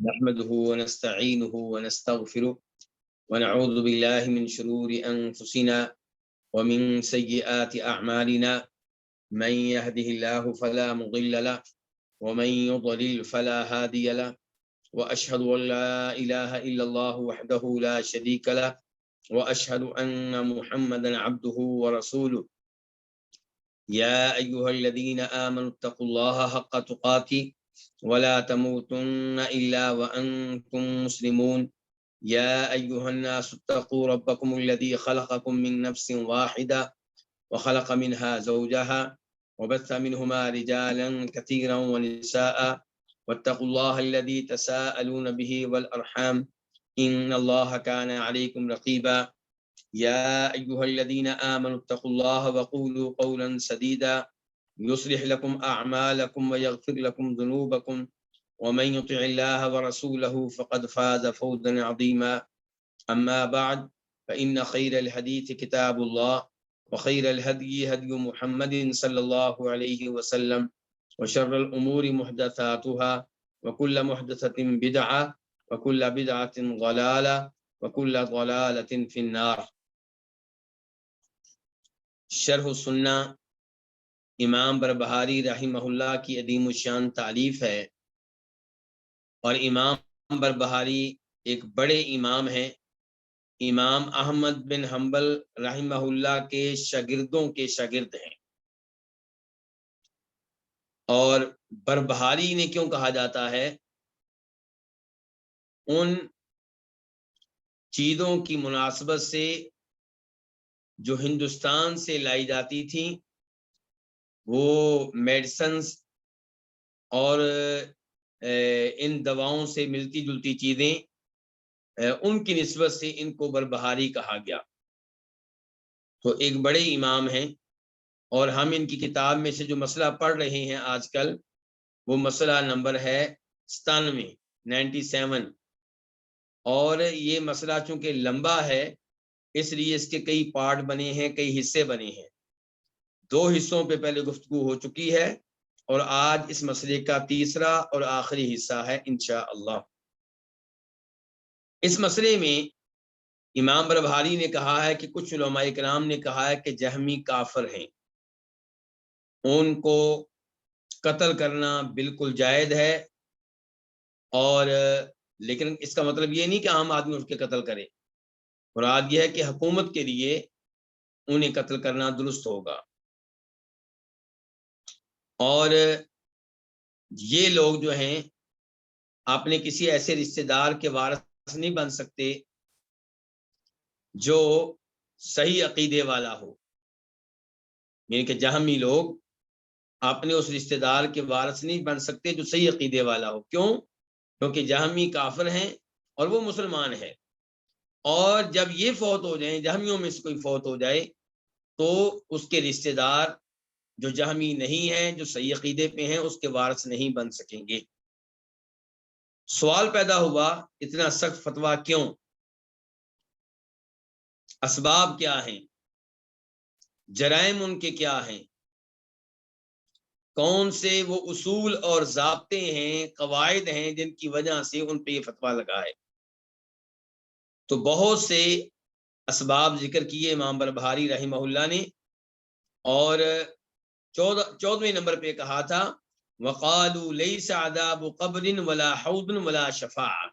نحمده ونستعينه ونستغفره ونعوذ بالله من شرور أنفسنا ومن سيئات أعمالنا من يهده الله فلا مضل له ومن يضلل فلا هادي له وأشهد أن لا إله إلا الله وحده لا شريك له وأشهد أن محمدا عبده ورسوله يا أيها الذين آمنوا اتقوا الله حق تقاته ولا تموتن إلا وأنتم مسلمون يا أيها الناس اتقوا ربكم الذي خلقكم من نفس واحدة وخلق منها زوجها وبث منهما رجالا كثيرا ونساء واتقوا الله الذي تساءلون به والأرحام إن الله كان عليكم رقيبا يا أيها الذين آمنوا اتقوا الله وقولوا قولا سديدا يصلح لكم أعمالكم ويغفر لكم ذنوبكم ومن يطع الله ورسوله فقد فاز فوزا عظيما أما بعد فإن خير الحديث كتاب الله وخير الهدي هدي محمد صلى الله عليه وسلم وشر الأمور محدثاتها وكل محدثة بدعة وكل بدعة ضلالة وكل ضلالة في النار. شرح السنہ امام بربہاری رحمہ اللہ کی عظیم الشان تعلیف ہے، اور امام بربہاری ایک بڑے امام ہیں، امام احمد بن حنبل رحمہ اللہ کے شاگردوں کے شاگرد ہیں۔ اور بربہاری نے کیوں کہا جاتا ہے؟ ان چیزوں کی مناسبت سے جو ہندوستان سے لائی جاتی تھیں، وہ میڈیسنز اور ان دواؤں سے ملتی جلتی چیزیں، ان کی نسبت سے ان کو بربہاری کہا گیا۔ تو ایک بڑے امام ہیں، اور ہم ان کی کتاب میں سے جو مسئلہ پڑھ رہے ہیں آج کل، وہ مسئلہ نمبر ہے 97 اور یہ مسئلہ چونکہ لمبا ہے، اس لیے اس کے کئی پارٹ بنے ہیں، کئی حصے بنے ہیں۔ 2 حصوں پہ پہلے گفتگو ہو چکی ہے، اور آج اس مسئلے کا تیسرا اور آخری حصہ ہے انشاءاللہ۔ اس مسئلے میں امام بربہاری نے کہا ہے کہ کچھ علماء کرام نے کہا ہے کہ جہمی کافر ہیں، ان کو قتل کرنا بالکل جائز ہے، اور لیکن اس کا مطلب یہ نہیں کہ عام آدمی اس کے قتل کرے، مراد یہ ہے کہ حکومت کے لیے انہیں قتل کرنا درست ہوگا۔ اور یہ لوگ جو ہیں اپنے کسی ایسے رشتہ دار کے وارث نہیں بن سکتے جو صحیح عقیدے والا ہو، یعنی کہ جہمی لوگ اپنے اس رشتہ دار کے وارث نہیں بن سکتے جو صحیح عقیدے والا ہو۔ کیوں؟ کیونکہ جہمی کافر ہیں اور وہ مسلمان ہے، اور جب یہ فوت ہو جائیں، جہمیوں میں سے کوئی فوت ہو جائے، تو اس کے رشتہ دار جو جہمی نہیں ہیں، جو صحیح عقیدے پہ ہیں، اس کے وارث نہیں بن سکیں گے۔ سوال پیدا ہوا اتنا سخت فتویٰ کیوں؟ اسباب کیا ہیں؟ جرائم ان کے کیا ہیں؟ کون سے وہ اصول اور ضابطے ہیں، قواعد ہیں، جن کی وجہ سے ان پہ یہ فتویٰ لگا ہے؟ تو بہت سے اسباب ذکر کیے امام بربہاری رحمہ اللہ نے، اور 14ویں نمبر پہ کہا تھا وَقَالُوا لَيْسَ عَذَابُ قَبْرٍ وَلَا حَوْضٍ وَلَا شَفَاعَةٍ،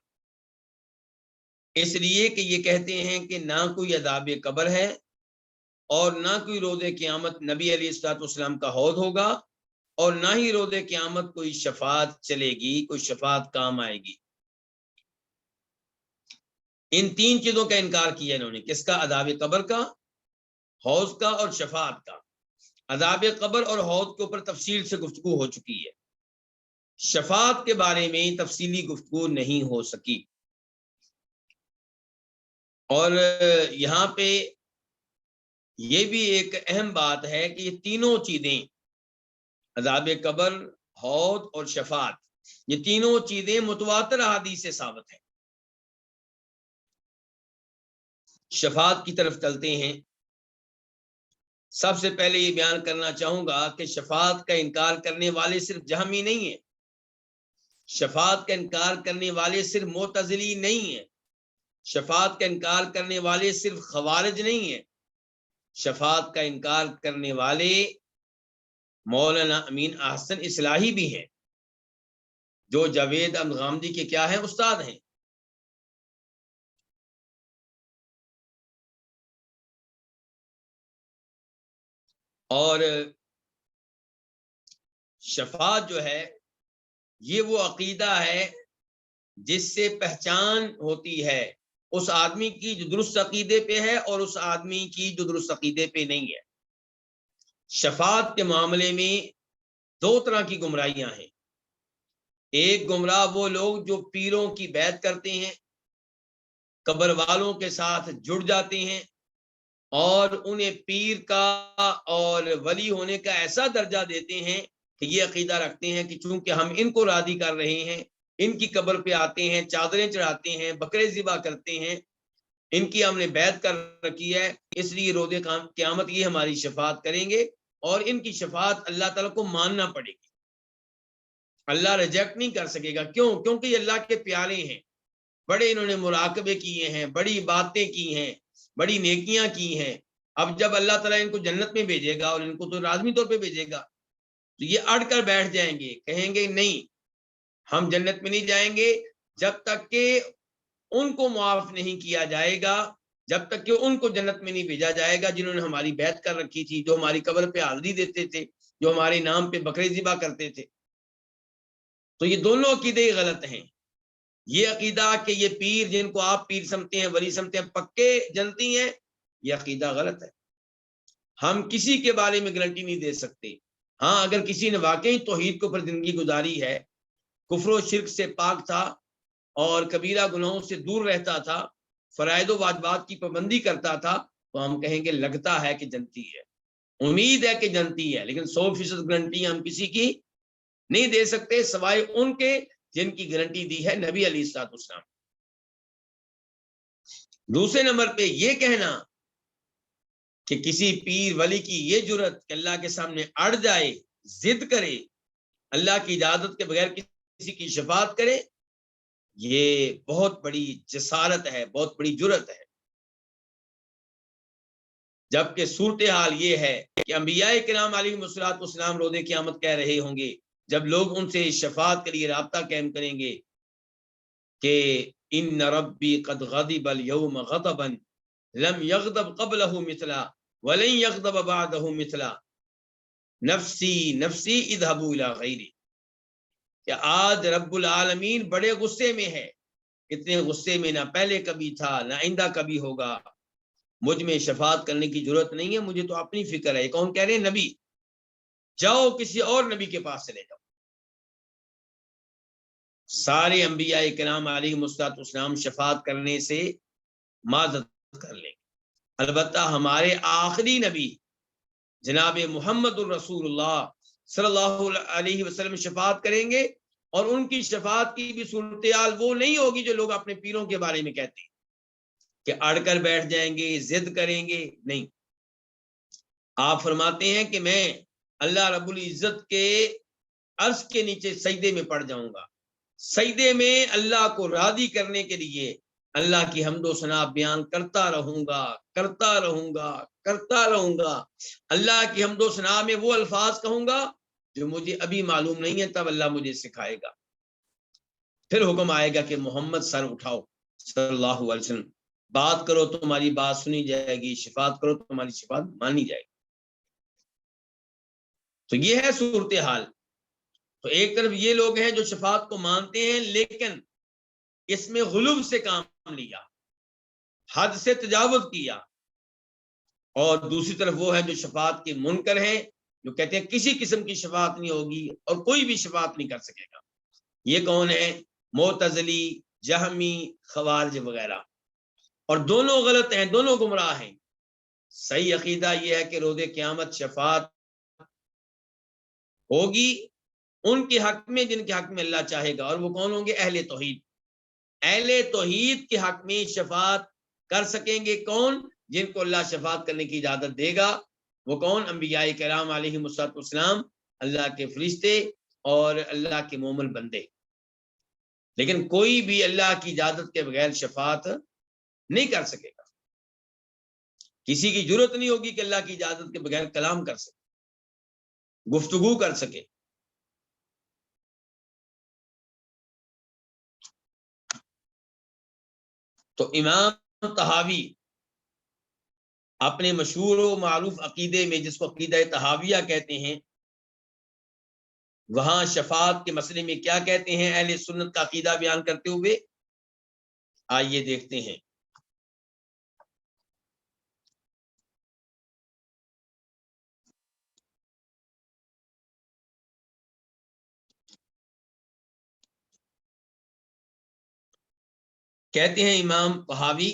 اس لیے کہ یہ کہتے ہیں کہ نہ کوئی عذاب قبر ہے، اور نہ کوئی روز قیامت نبی علیہ الصلوۃ والسلام کا حوض ہوگا، اور نہ ہی روز قیامت کوئی شفاعت چلے گی، کوئی شفاعت کام آئے گی۔ ان 3 چیزوں کا انکار کیا انہوں نے، کس کا؟ عذاب قبر کا، حوض کا، اور شفاعت کا۔ عذاب قبر اور حوض کے اوپر تفصیل سے گفتگو ہو چکی ہے، شفاعت کے بارے میں تفصیلی گفتگو نہیں ہو سکی۔ اور یہاں پہ یہ بھی ایک اہم بات ہے کہ یہ تینوں چیزیں، عذاب قبر، حوض اور شفاعت، یہ تینوں چیزیں متواتر احادیث سے ثابت ہیں۔ شفاعت کی طرف چلتے ہیں۔ سب سے پہلے یہ بیان کرنا چاہوں گا کہ شفاعت کا انکار کرنے والے صرف جہمی نہیں ہیں، شفاعت کا انکار کرنے والے صرف معتزلی نہیں ہیں، شفاعت کا انکار کرنے والے صرف خوارج نہیں ہیں، شفاعت کا انکار کرنے والے مولانا امین احسن اصلاحی بھی ہیں، جو جاوید احمد غامدی کے کیا ہیں؟ استاد ہیں۔ اور شفاعت جو ہے یہ وہ عقیدہ ہے جس سے پہچان ہوتی ہے اس آدمی کی جو درست عقیدے پہ ہے اور اس آدمی کی جو درست عقیدے پہ نہیں ہے۔ شفاعت کے معاملے میں دو طرح کی گمراہیاں ہیں۔ ایک گمراہ وہ لوگ جو پیروں کی بیعت کرتے ہیں، قبر والوں کے ساتھ جڑ جاتے ہیں اور انہیں پیر کا اور ولی ہونے کا ایسا درجہ دیتے ہیں کہ یہ عقیدہ رکھتے ہیں کہ چونکہ ہم ان کو راضی کر رہے ہیں، ان کی قبر پہ آتے ہیں، چادریں چڑھاتے ہیں، بکرے ذبح کرتے ہیں، ان کی ہم نے بیعت کر رکھی ہے، اس لیے روز قیامت یہ ہماری شفاعت کریں گے، اور ان کی شفاعت اللہ تعالیٰ کو ماننا پڑے گی، اللہ ریجیکٹ نہیں کر سکے گا۔ کیوں؟ کیونکہ یہ اللہ کے پیارے ہیں، بڑے انہوں نے مراقبے کیے ہیں، بڑی باتیں کی ہیں، بڑی نیکیاں کی ہیں۔ اب جب اللہ تعالیٰ ان کو جنت میں بھیجے گا اور ان کو تو لازمی طور پہ بھیجے گا، تو یہ اڑ کر بیٹھ جائیں گے، کہیں گے نہیں ہم جنت میں نہیں جائیں گے جب تک کہ ان کو معاف نہیں کیا جائے گا، جب تک کہ ان کو جنت میں نہیں بھیجا جائے گا جنہوں نے ہماری بیعت کر رکھی تھی، جو ہماری قبر پہ حاضری دیتے تھے، جو ہمارے نام پہ بکرے ذبح کرتے تھے۔ تو یہ دونوں عقیدے غلط ہیں۔ یہ عقیدہ کہ یہ پیر جن کو آپ پیر سمجھتے ہیں، ولی سمجھتے ہیں، پکے جنتی ہیں، یہ عقیدہ غلط ہے۔ ہم کسی کے بارے میں گارنٹی نہیں دے سکتے۔ ہاں اگر کسی نے واقعی توحید کے اوپر زندگی گزاری ہے، کفر و شرک سے پاک تھا اور کبیرہ گناہوں سے دور رہتا تھا، فرائض و واجبات کی پابندی کرتا تھا، تو ہم کہیں گے لگتا ہے کہ جنتی ہے، امید ہے کہ جنتی ہے، لیکن 100% گارنٹی ہم کسی کی نہیں دے سکتے سوائے ان کے جن کی گارنٹی دی ہے نبی علیہ الصلوۃ والسلام۔ دوسرے نمبر پہ یہ کہنا کہ کسی پیر ولی کی یہ جرت کہ اللہ کے سامنے اڑ جائے، ضد کرے، اللہ کی اجازت کے بغیر کسی کی شفاعت کرے، یہ بہت بڑی جسارت ہے، بہت بڑی جرت ہے۔ جبکہ صورتحال یہ ہے کہ انبیاء کرام علیہم الصلوۃ والسلام روز قیامت کہہ رہے ہوں گے جب لوگ ان سے شفاعت کے لیے رابطہ قائم کریں گے کہ ان ربی قد غضب اليوم غضبا لم یغضب قبلہ مثلا ولن یغضب بعدہ مثلا نفسی نفسی اذهبوا الی غیری، کہ آج رب العالمین بڑے غصے میں ہے، اتنے غصے میں نہ پہلے کبھی تھا نہ آئندہ کبھی ہوگا، مجھ میں شفاعت کرنے کی ضرورت نہیں ہے، مجھے تو اپنی فکر ہے۔ کون کہہ رہے ہیں؟ نبی۔ جاؤ کسی اور نبی کے پاس چلے جاؤ۔ سارے انبیاء کرام علیہم الصلوۃ والسلام شفاعت کرنے سے معذرت کر لیں، البتہ ہمارے آخری نبی جناب محمد الرسول اللہ صلی اللہ علیہ وسلم شفاعت کریں گے، اور ان کی شفاعت کی بھی صورتحال وہ نہیں ہوگی جو لوگ اپنے پیروں کے بارے میں کہتے ہیں کہ اڑ کر بیٹھ جائیں گے، ضد کریں گے۔ نہیں، آپ فرماتے ہیں کہ میں اللہ رب العزت کے عرش کے نیچے سجدے میں پڑ جاؤں گا، سجدے میں اللہ کو راضی کرنے کے لیے اللہ کی حمد و ثنا بیان کرتا رہوں گا، کرتا رہوں گا، کرتا رہوں گا۔ اللہ کی حمد و ثنا میں وہ الفاظ کہوں گا جو مجھے ابھی معلوم نہیں ہے، تب اللہ مجھے سکھائے گا۔ پھر حکم آئے گا کہ محمد سر اٹھاؤ صلی اللہ علیہ وسلم، بات کرو تمہاری بات سنی جائے گی، شفاعت کرو تمہاری شفاعت مانی جائے گی۔ تو یہ ہے صورتحال۔ تو ایک طرف یہ لوگ ہیں جو شفاعت کو مانتے ہیں لیکن اس میں غلو سے کام لیا، حد سے تجاوز کیا، اور دوسری طرف وہ ہے جو شفاعت کے منکر ہیں، جو کہتے ہیں کسی قسم کی شفاعت نہیں ہوگی اور کوئی بھی شفاعت نہیں کر سکے گا۔ یہ کون ہے؟ معتزلی، جہمی، خوارج وغیرہ۔ اور دونوں غلط ہیں، دونوں گمراہ ہیں۔ صحیح عقیدہ یہ ہے کہ روز قیامت شفاعت ہوگی ان کے حق میں جن کے حق میں اللہ چاہے گا، اور وہ کون ہوں گے؟ اہل توحید۔ اہل توحید کے حق میں شفاعت کر سکیں گے کون؟ جن کو اللہ شفاعت کرنے کی اجازت دے گا۔ وہ کون؟ انبیاء کرام علیہم الصلوۃ والسلام، اللہ کے فرشتے اور اللہ کے مومن بندے۔ لیکن کوئی بھی اللہ کی اجازت کے بغیر شفاعت نہیں کر سکے گا. کسی کی ضرورت نہیں ہوگی کہ اللہ کی اجازت کے بغیر کلام کر سکے, گفتگو کر سکے. تو امام طحاوی اپنے مشہور و معروف عقیدے میں, جس کو عقیدہ طحاویہ کہتے ہیں, وہاں شفاعت کے مسئلے میں کیا کہتے ہیں اہل سنت کا عقیدہ بیان کرتے ہوئے, آئیے دیکھتے ہیں. کہتے ہیں امام طحاوی,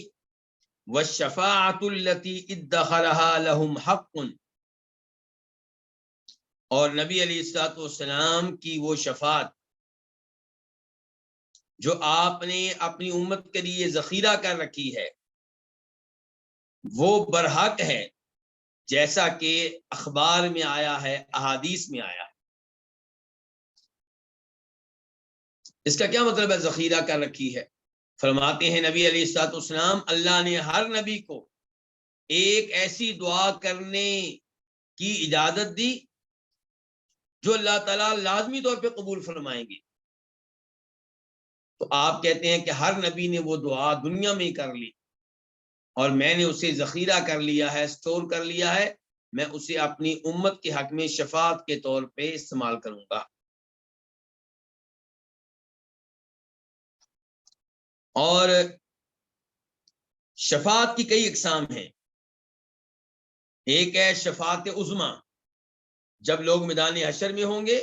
والشفاعۃ التی ادخرها لهم حق, اور نبی علیہ الصلوۃ والسلام کی وہ شفاعت جو آپ نے اپنی امت کے لیے ذخیرہ کر رکھی ہے, وہ برحق ہے, جیسا کہ اخبار میں آیا ہے, احادیث میں آیا ہے. اس کا کیا مطلب ہے ذخیرہ کر رکھی ہے؟ فرماتے ہیں نبی علیہ الصلوۃ والسلام, اللہ نے ہر نبی کو ایک ایسی دعا کرنے کی اجازت دی جو اللہ تعالیٰ لازمی طور پہ قبول فرمائیں گے. تو آپ کہتے ہیں کہ ہر نبی نے وہ دعا دنیا میں ہی کر لی, اور میں نے اسے ذخیرہ کر لیا ہے, سٹور کر لیا ہے, میں اسے اپنی امت کے حق میں شفاعت کے طور پہ استعمال کروں گا. اور شفاعت کی کئی اقسام ہیں. ایک ہے شفاعت عظمی, جب لوگ میدان حشر میں ہوں گے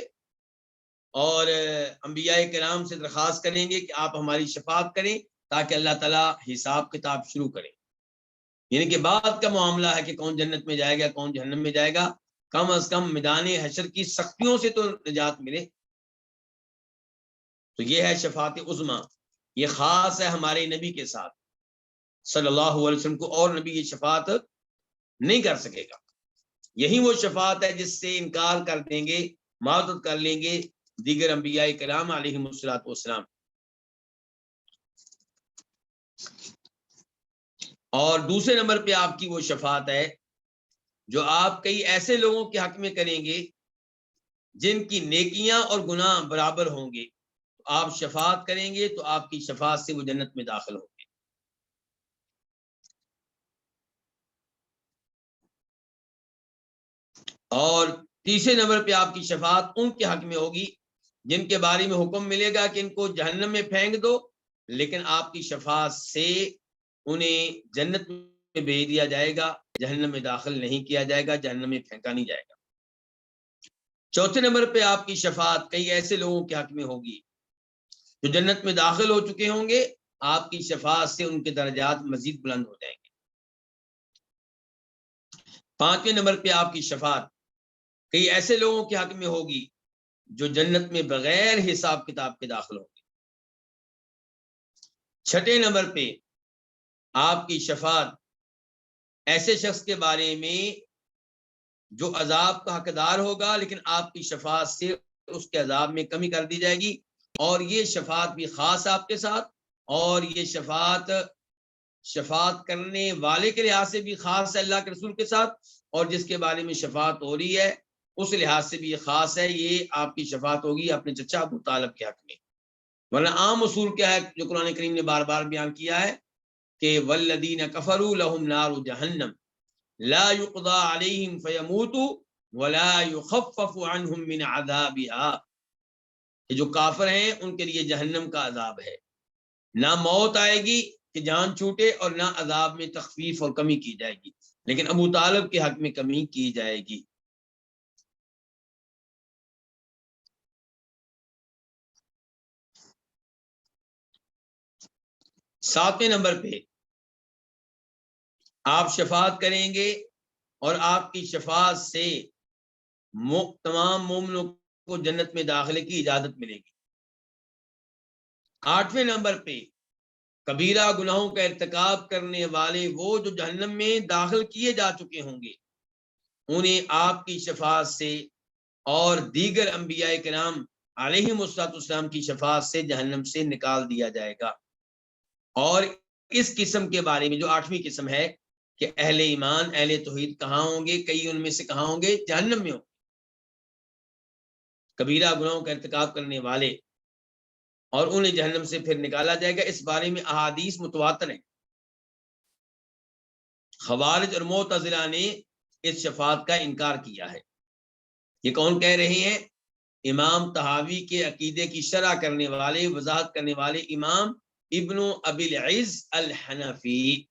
اور انبیاء کرام سے درخواست کریں گے کہ آپ ہماری شفاعت کریں تاکہ اللہ تعالیٰ حساب کتاب شروع کرے. یعنی کہ بعد کا معاملہ ہے کہ کون جنت میں جائے گا کون جہنم میں جائے گا, کم از کم میدان حشر کی سختیوں سے تو نجات ملے. تو یہ ہے شفاعت عظمی, یہ خاص ہے ہمارے نبی کے ساتھ صلی اللہ علیہ وسلم کو, اور نبی یہ شفاعت نہیں کر سکے گا. یہی وہ شفاعت ہے جس سے انکار کر دیں گے, معذرت کر لیں گے دیگر انبیاء کرام علیہم الصلوۃ والسلام. اور دوسرے نمبر پہ آپ کی وہ شفاعت ہے جو آپ کئی ایسے لوگوں کے حق میں کریں گے جن کی نیکیاں اور گناہ برابر ہوں گے. آپ شفاعت کریں گے تو آپ کی شفاعت سے وہ جنت میں داخل ہوں گے. اور تیسرے نمبر پہ آپ کی شفاعت ان کے حق میں ہوگی جن کے بارے میں حکم ملے گا کہ ان کو جہنم میں پھینک دو, لیکن آپ کی شفاعت سے انہیں جنت میں بھیج دیا جائے گا, جہنم میں داخل نہیں کیا جائے گا, جہنم میں پھینکا نہیں جائے گا. چوتھے نمبر پہ آپ کی شفاعت کئی ایسے لوگوں کے حق میں ہوگی جو جنت میں داخل ہو چکے ہوں گے, آپ کی شفاعت سے ان کے درجات مزید بلند ہو جائیں گے. پانچویں نمبر پہ آپ کی شفاعت کئی ایسے لوگوں کے حق میں ہوگی جو جنت میں بغیر حساب کتاب کے داخل ہوں گے. چھٹے نمبر پہ آپ کی شفاعت ایسے شخص کے بارے میں جو عذاب کا حقدار ہوگا, لیکن آپ کی شفاعت سے اس کے عذاب میں کمی کر دی جائے گی. اور یہ شفاعت بھی خاص آپ کے ساتھ, اور یہ شفاعت کرنے والے کے لحاظ سے بھی خاص ہے اللہ کے رسول کے ساتھ, اور جس کے بارے میں شفاعت ہو رہی ہے اس لحاظ سے بھی یہ خاص ہے. یہ آپ کی شفاعت ہوگی اپنے چچا ابو طالب کے حق میں. ورنہ عام اصول کیا ہے جو قرآن کریم نے بار بار بیان کیا ہے کہ والذین کفروا لهم نار جہنم لا يقضى عليهم فيموتوا ولا يخفف عنهم من عذابها, کہ جو کافر ہیں ان کے لیے جہنم کا عذاب ہے, نہ موت آئے گی کہ جان چھوٹے اور نہ عذاب میں تخفیف اور کمی کی جائے گی, لیکن ابو طالب کے حق میں کمی کی جائے گی. ساتویں نمبر پہ آپ شفاعت کریں گے اور آپ کی شفاعت سے تمام مومنوں کو جنت میں داخلے کی اجازت ملے گی. آٹھویں نمبر پہ کبیرہ گناہوں کا ارتکاب کرنے والے وہ جو جہنم میں داخل کیے جا چکے ہوں گے, انہیں آپ کی شفاعت سے اور دیگر انبیاء کرام علیہ السلام کی شفاعت سے جہنم سے نکال دیا جائے گا۔ اور اس قسم کے بارے میں جو 8ویں قسم ہے کہ اہل ایمان اہل توحید کہاں ہوں گے، کئی ان میں سے کہاں ہوں گے، جہنم میں ہوں، کبیرہ گناہوں کا ارتکاب کرنے والے، اور انہیں جہنم سے پھر نکالا جائے گا۔ اس بارے میں احادیث متواتر ہیں۔ خوارج اور معتزلہ نے اس شفاعت کا انکار کیا ہے۔ یہ کون کہہ رہے ہیں؟ امام طحاوی کے عقیدے کی شرح کرنے والے، وضاحت کرنے والے امام ابن ابی العز الحنفی۔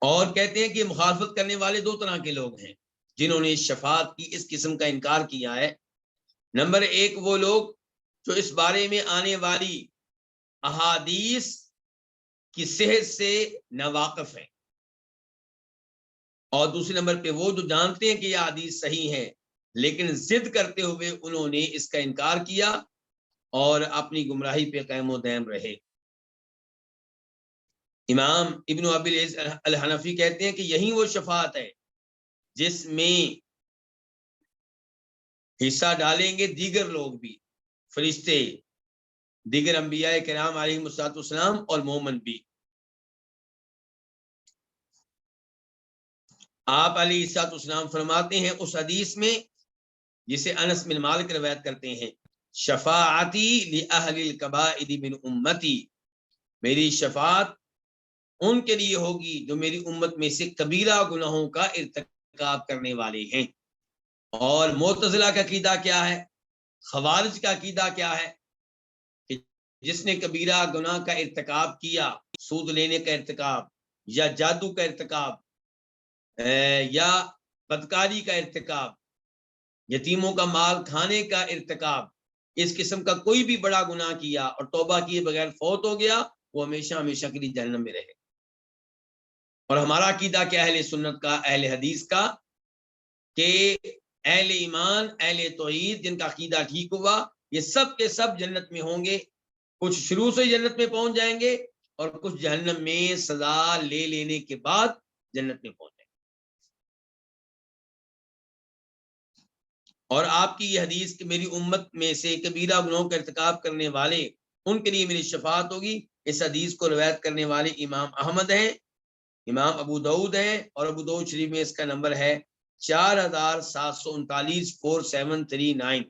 اور کہتے ہیں کہ مخالفت کرنے والے دو طرح کے لوگ ہیں جنہوں نے شفاعت کی اس قسم کا انکار کیا ہے۔ نمبر ایک وہ لوگ جو اس بارے میں آنے والی احادیث کی صحت سے ناواقف ہیں، اور دوسرے نمبر پہ وہ جو جانتے ہیں کہ یہ حدیث صحیح ہے لیکن ضد کرتے ہوئے انہوں نے اس کا انکار کیا اور اپنی گمراہی پہ قائم و دائم رہے۔ امام ابن ابی العز الحنفی کہتے ہیں کہ یہی وہ شفاعت ہے جس میں حصہ ڈالیں گے دیگر لوگ بھی، فرشتے، دیگر انبیاء کرام علیہ السلام اور مومن بھی۔ آپ علیہ السلام فرماتے ہیں اس حدیث میں جسے انس بن مالک روایت کرتے ہیں، شفاعتی لأہل الکبائر من امتی، میری شفاعت ان کے لیے ہوگی جو میری امت میں سے کبیرہ گناہوں کا ارتکاب کرنے والے ہیں۔ اور معتزلہ کا عقیدہ کیا ہے، خوارج کا عقیدہ کیا ہے کہ جس نے کبیرہ گناہ کا ارتکاب کیا، سود لینے کا ارتکاب یا جادو کا ارتکاب یا بدکاری کا ارتکاب، یتیموں کا مال کھانے کا ارتکاب، اس قسم کا کوئی بھی بڑا گناہ کیا اور توبہ کیے بغیر فوت ہو گیا، وہ ہمیشہ ہمیشہ کے لیے جہنم میں رہے۔ اور ہمارا عقیدہ کیا اہل سنت کا، اہل حدیث کا، کہ اہل ایمان اہل توحید جن کا عقیدہ ٹھیک ہوا یہ سب کے سب جنت میں ہوں گے، کچھ شروع سے جنت میں پہنچ جائیں گے اور کچھ جہنم میں سزا لے لینے کے بعد جنت میں پہنچ جائیں گے۔ اور آپ کی یہ حدیث کہ میری امت میں سے کبیرہ گناہوں کا ارتکاب کرنے والے ان کے لیے میری شفاعت ہوگی، اس حدیث کو روایت کرنے والے امام احمد ہیں، امام ابو داؤد ہیں، اور ابو داؤد شریف میں اس کا نمبر ہے 4739 4739۔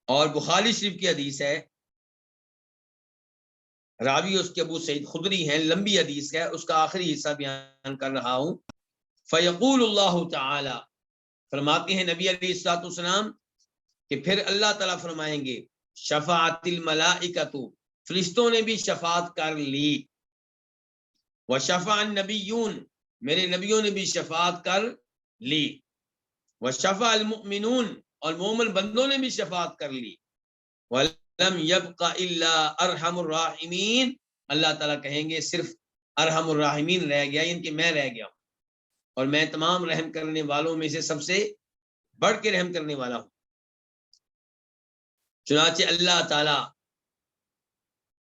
اور بخاری شریف کی حدیث ہے، راوی اس کے ابو سعید خدری ہیں، لمبی حدیث ہے، اس کا آخری حصہ بیان کر رہا ہوں۔ فیقول اللہ تعالی، فرماتے ہیں نبی علیہ الصلوۃ والسلام کہ پھر اللہ تعالیٰ فرمائیں گے، شفاعت الملائکۃ، فرشتوں نے بھی شفاعت کر لی، وشفع النبیون، میرے نبیوں نے بھی شفاعت کر لی، وشفع المؤمنون، اور مومن بندوں نے بھی شفاعت کر لی، ولم يبق الا ارحم الراحمین، اللہ تعالیٰ کہیں گے صرف ارحم الراحمین رہ گیا، ان کے میں رہ گیا ہوں، اور میں تمام رحم کرنے والوں میں سے سب سے بڑھ کے رحم کرنے والا ہوں۔ چنانچہ اللہ تعالی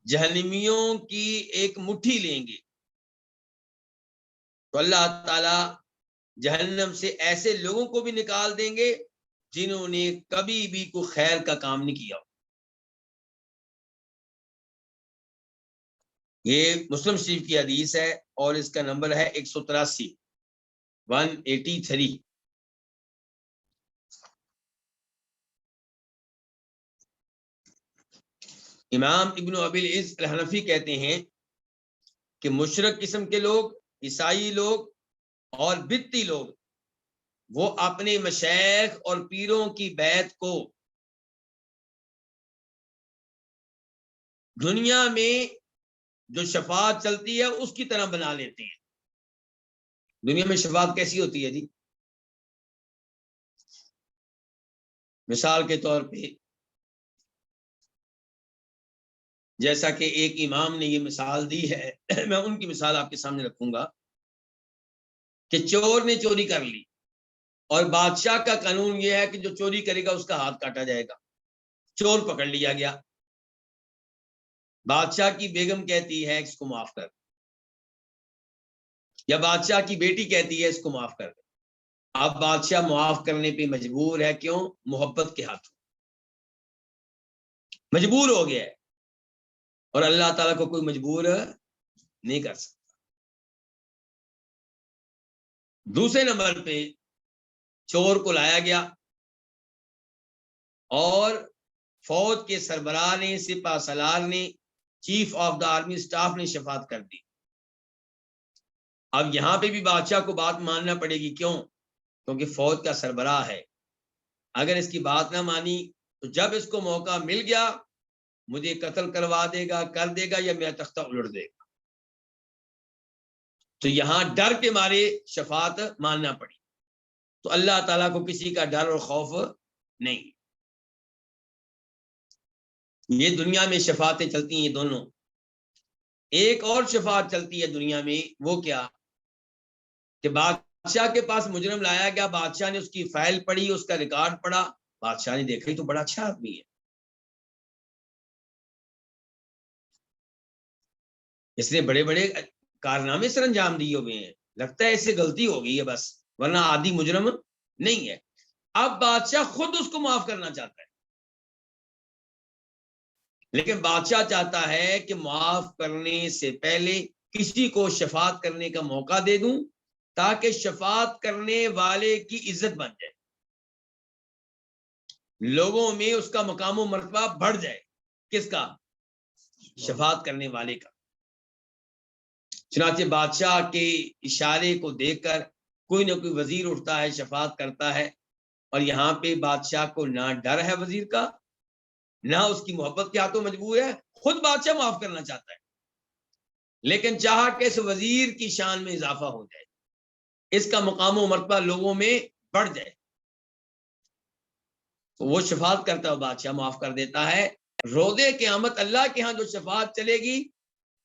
جہنمیوں کی ایک مٹھی لیں گے تو اللہ تعالی جہنم سے ایسے لوگوں کو بھی نکال دیں گے جنہوں نے کبھی بھی کوئی خیر کا کام نہیں کیا۔ یہ مسلم شریف کی حدیث ہے اور اس کا نمبر ہے 183 183۔ امام ابن ابی العز الحنفی کہتے ہیں کہ مشرک قسم کے لوگ، عیسائی لوگ اور بدتی لوگ، وہ اپنے مشائخ اور پیروں کی بیعت کو دنیا میں جو شفاعت چلتی ہے اس کی طرح بنا لیتے ہیں۔ دنیا میں شفاعت کیسی ہوتی ہے جی؟ مثال کے طور پہ جیسا کہ ایک امام نے یہ مثال دی ہے، میں ان کی مثال آپ کے سامنے رکھوں گا کہ چور نے چوری کر لی اور بادشاہ کا قانون یہ ہے کہ جو چوری کرے گا اس کا ہاتھ کاٹا جائے گا، چور پکڑ لیا گیا، بادشاہ کی بیگم کہتی ہے اس کو معاف کر، یا بادشاہ کی بیٹی کہتی ہے اس کو معاف کر دے۔ اب بادشاہ معاف کرنے پہ مجبور ہے، کیوں؟ محبت کے ہاتھ مجبور ہو گیا ہے، اور اللہ تعالیٰ کو کوئی مجبور نہیں کر سکتا۔ دوسرے نمبر پہ چور کو لایا گیا اور فوج کے سربراہ نے، سپہ سالار نے، chief of the army staff نے شفاعت کر دی۔ اب یہاں پہ بھی بادشاہ کو بات ماننا پڑے گی، کیوں؟ کیونکہ فوج کا سربراہ ہے، اگر اس کی بات نہ مانی تو جب اس کو موقع مل گیا مجھے قتل کروا دے گا، کر دے گا، یا میرا تختہ الٹ دے گا۔ تو یہاں ڈر کے مارے شفاعت ماننا پڑی۔ تو اللہ تعالیٰ کو کسی کا ڈر اور خوف نہیں۔ یہ دنیا میں شفاعتیں چلتی ہیں یہ دونوں۔ ایک اور شفاعت چلتی ہے دنیا میں، وہ کیا کہ بادشاہ کے پاس مجرم لایا گیا، بادشاہ نے اس کی فائل پڑھی، اس کا ریکارڈ پڑھا، بادشاہ نے دیکھا ہی تو بڑا اچھا آدمی ہے، اس نے بڑے بڑے کارنامے سر انجام دیے ہوئے ہیں، لگتا ہے اس سے غلطی ہو گئی ہے بس، ورنہ عادی مجرم نہیں ہے۔ اب بادشاہ خود اس کو معاف کرنا چاہتا ہے، لیکن بادشاہ چاہتا ہے کہ معاف کرنے سے پہلے کسی کو شفاعت کرنے کا موقع دے دوں تاکہ شفاعت کرنے والے کی عزت بن جائے، لوگوں میں اس کا مقام و مرتبہ بڑھ جائے۔ کس کا؟ شفاعت کرنے والے کا۔ چنانچہ بادشاہ کے اشارے کو دیکھ کر کوئی نہ کوئی وزیر اٹھتا ہے، شفاعت کرتا ہے، اور یہاں پہ بادشاہ کو نہ ڈر ہے وزیر کا، نہ اس کی محبت کے ہاتھوں مجبور ہے، خود بادشاہ معاف کرنا چاہتا ہے، لیکن چاہا کہ اس وزیر کی شان میں اضافہ ہو جائے، اس کا مقام و مرتبہ لوگوں میں بڑھ جائے، تو وہ شفاعت کرتا ہے، بادشاہ معاف کر دیتا ہے۔ روز قیامت اللہ کے ہاں جو شفاعت چلے گی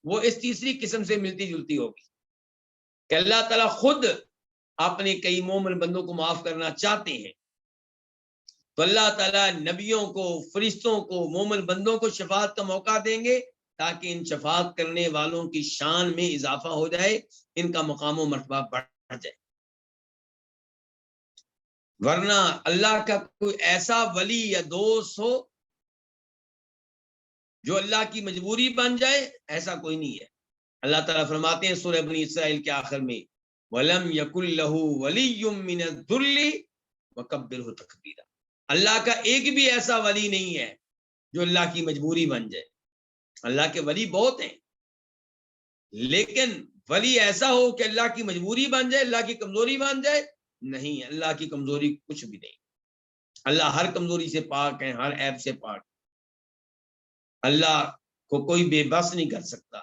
وہ اس تیسری قسم سے ملتی جلتی ہوگی کہ اللہ تعالیٰ خود اپنے کئی مومن بندوں کو معاف کرنا چاہتے ہیں، تو اللہ تعالیٰ نبیوں کو، فرشتوں کو، مومن بندوں کو شفاعت کا موقع دیں گے تاکہ ان شفاعت کرنے والوں کی شان میں اضافہ ہو جائے، ان کا مقام و مرتبہ بڑھ جائے۔ ورنہ اللہ کا کوئی ایسا ولی یا دوست ہو جو اللہ کی مجبوری بن جائے، ایسا کوئی نہیں ہے۔ اللہ تعالیٰ فرماتے ہیں سورہ بنی اسرائیل کے آخر میں، وَلَمْ يَكُنْ لَهُ وَلِيٌّ مِّنَ الذُّلِّ وَكَبِّرْهُ تَكْبِيرًا۔ اللہ کا ایک بھی ایسا ولی نہیں ہے جو اللہ کی مجبوری بن جائے۔ اللہ کے ولی بہت ہیں، لیکن ولی ایسا ہو کہ اللہ کی مجبوری بن جائے، اللہ کی کمزوری بن جائے، نہیں، اللہ کی کمزوری کچھ بھی نہیں، اللہ ہر کمزوری سے پاک ہے، ہر عیب سے پاک۔ اللہ کو کوئی بے بس نہیں کر سکتا،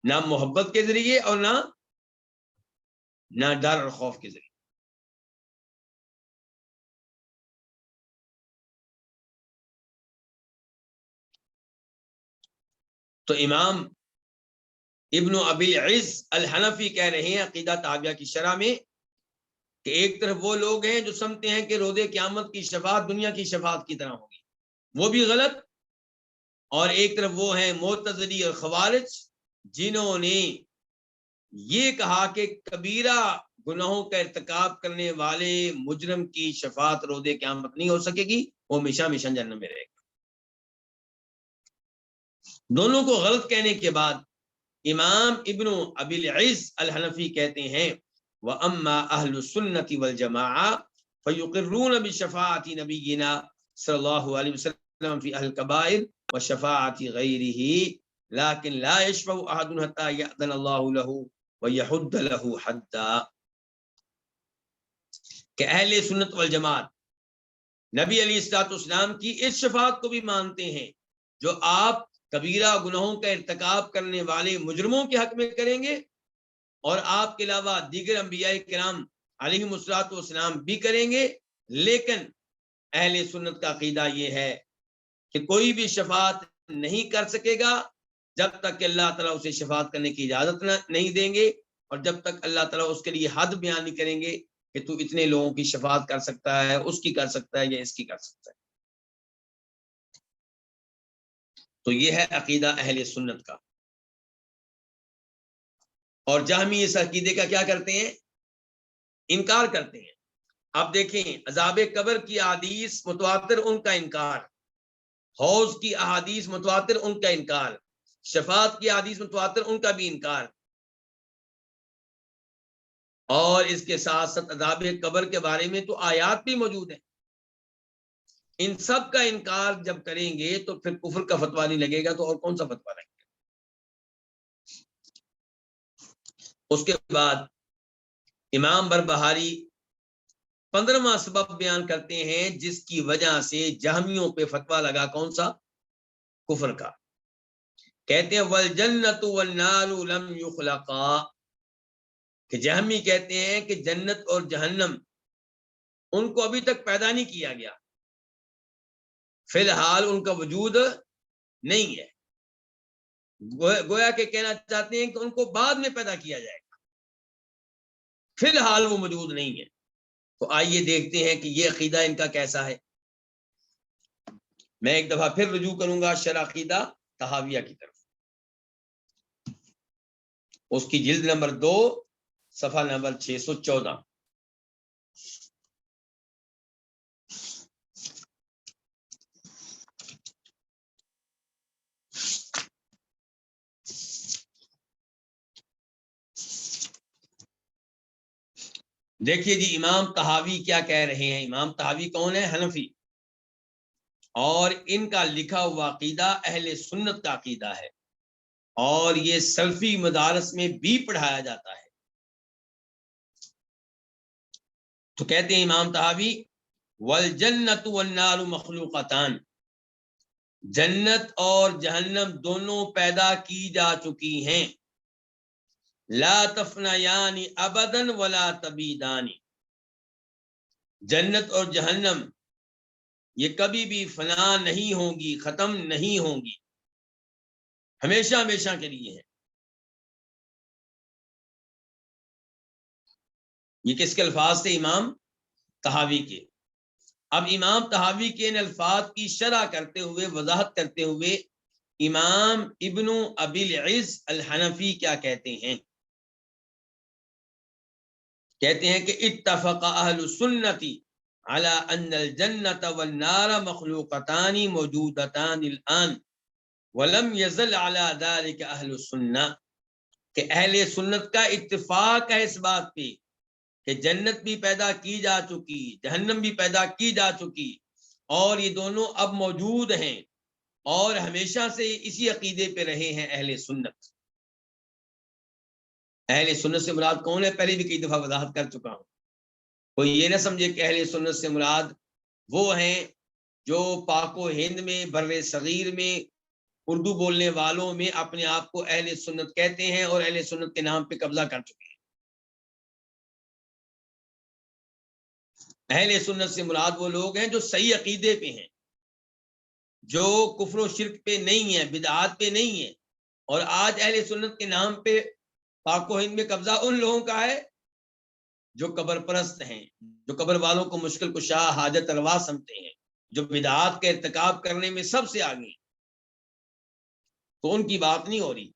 نہ محبت کے ذریعے اور نہ ڈر اور خوف کے ذریعے۔ تو امام ابن ابی العز الحنفی کہہ رہے ہیں عقیدہ تحاویہ کی شرح میں کہ ایک طرف وہ لوگ ہیں جو سمجھتے ہیں کہ روز قیامت کی شفاعت دنیا کی شفاعت کی طرح ہوگی، وہ بھی غلط، اور ایک طرف وہ ہیں معتزلی اور خوارج جنہوں نے یہ کہا کہ کبیرہ گناہوں کا ارتکاب کرنے والے مجرم کی شفاعت روز قیامت نہیں ہو سکے گی، وہ ہمیشہ ہمیشہ جہنم میں رہے گا۔ دونوں کو غلط کہنے کے بعد امام ابن ابی العز الحنفی کہتے ہیں وَأَمَّا أَهْلُ السُّنَّةِ وَالْجَمَاعَةِ فَيُقِرُّونَ بِشَفَاعَةِ نَبِيِّنَا صلی اللہ علیہ وسلم فی اہل الکبائر وشفاعة غیرہ لیکن لا یشفع احد حتى یأذن اللہ له ویحد له حدا، کہ اہل سنت والجماعت نبی علیہ الصلوۃ والسلام کی اس شفاعت کو بھی مانتے ہیں جو آپ کبیرہ گناہوں کا ارتکاب کرنے والے مجرموں کے حق میں کریں گے، اور آپ کے علاوہ دیگر انبیاء کرام علیہم الصلوۃ والسلام بھی کریں گے، لیکن اہل سنت کا عقیدہ یہ ہے کہ کوئی بھی شفاعت نہیں کر سکے گا جب تک کہ اللہ تعالیٰ اسے شفاعت کرنے کی اجازت نہیں دیں گے، اور جب تک اللہ تعالیٰ اس کے لیے حد بیان نہیں کریں گے کہ تو اتنے لوگوں کی شفاعت کر سکتا ہے، اس کی کر سکتا ہے یا اس کی کر سکتا ہے۔ تو یہ ہے عقیدہ اہل سنت کا. اور جہمی اس عقیدے کا کیا کرتے ہیں؟ انکار کرتے ہیں. آپ دیکھیں عذاب قبر کی احادیث متواتر ان کا انکار، حوض کی احادیث متواتر ان کا انکار، شفاعت کی احادیث متواتر ان کا بھی انکار، اور اس کے ساتھ ساتھ عذاب قبر کے بارے میں تو آیات بھی موجود ہیں. ان سب کا انکار جب کریں گے تو پھر کفر کا فتویٰ نہیں لگے گا، تو اور کون سا فتویٰ لگے گا؟ اس کے بعد امام بربہاری 15واں سبب بیان کرتے ہیں جس کی وجہ سے جہمیوں پہ فتویٰ لگا، کون سا؟ کفر کا. کہتے ہیں والجنت والنار لم یخلقا، کہ جہمی کہتے ہیں کہ جنت اور جہنم ان کو ابھی تک پیدا نہیں کیا گیا، فی الحال ان کا وجود نہیں ہے. گویا کہ کہنا چاہتے ہیں کہ ان کو بعد میں پیدا کیا جائے گا، فی الحال وہ موجود نہیں ہے. تو آئیے دیکھتے ہیں کہ یہ عقیدہ ان کا کیسا ہے. میں ایک دفعہ پھر رجوع کروں گا شرح عقیدہ طحاویہ کی طرف، اس کی جلد نمبر 2 صفحہ نمبر 614. دیکھیے جی امام طحاوی کیا کہہ رہے ہیں. امام طحاوی کون ہے؟ حنفی، اور ان کا لکھا ہوا عقیدہ اہل سنت کا عقیدہ ہے، اور یہ سلفی مدارس میں بھی پڑھایا جاتا ہے. تو کہتے ہیں امام طحاوی والجنت والنار مخلوقتان، جنت اور جہنم دونوں پیدا کی جا چکی ہیں. لا تفنیان ابدا ولا تبیدان، جنت اور جہنم یہ کبھی بھی فنا نہیں ہوں گی، ختم نہیں ہوں گی، ہمیشہ ہمیشہ کے لیے ہے. یہ کس کے الفاظ تھے؟ امام طحاوی کے. اب امام طحاوی کے ان الفاظ کی شرح کرتے ہوئے، وضاحت کرتے ہوئے امام ابن ابی العز الحنفی کیا کہتے ہیں؟ کہتے ہیں کہ اتفق اہل السنت علی ان الجنت والنار مخلوقتان موجودتان الان ولم یزل علی ذلك اہل السنہ، کہ اہل سنت کا اتفاق ہے اس بات پہ کہ جنت بھی پیدا کی جا چکی، جہنم بھی پیدا کی جا چکی، اور یہ دونوں اب موجود ہیں، اور ہمیشہ سے اسی عقیدے پہ رہے ہیں اہل سنت. اہل سنت سے مراد کون ہے؟ پہلے بھی کئی دفعہ وضاحت کر چکا ہوں. کوئی یہ نہ سمجھے کہ اہل سنت سے مراد وہ ہیں جو پاک و ہند میں، بر صغیر میں اردو بولنے والوں میں اپنے آپ کو اہل سنت کہتے ہیں اور اہل سنت کے نام پہ قبضہ کر چکے ہیں. اہل سنت سے مراد وہ لوگ ہیں جو صحیح عقیدے پہ ہیں، جو کفر و شرک پہ نہیں ہے، بدعات پہ نہیں ہے. اور آج اہل سنت کے نام پہ پاک و ہند میں قبضہ ان لوگوں کا ہے جو قبر پرست ہیں، جو قبر والوں کو مشکل کشا، حاجت روا سمجھتے ہیں، جو بدعات کے ارتکاب کرنے میں سب سے آگے ہیں. تو ان کی بات نہیں ہو رہی،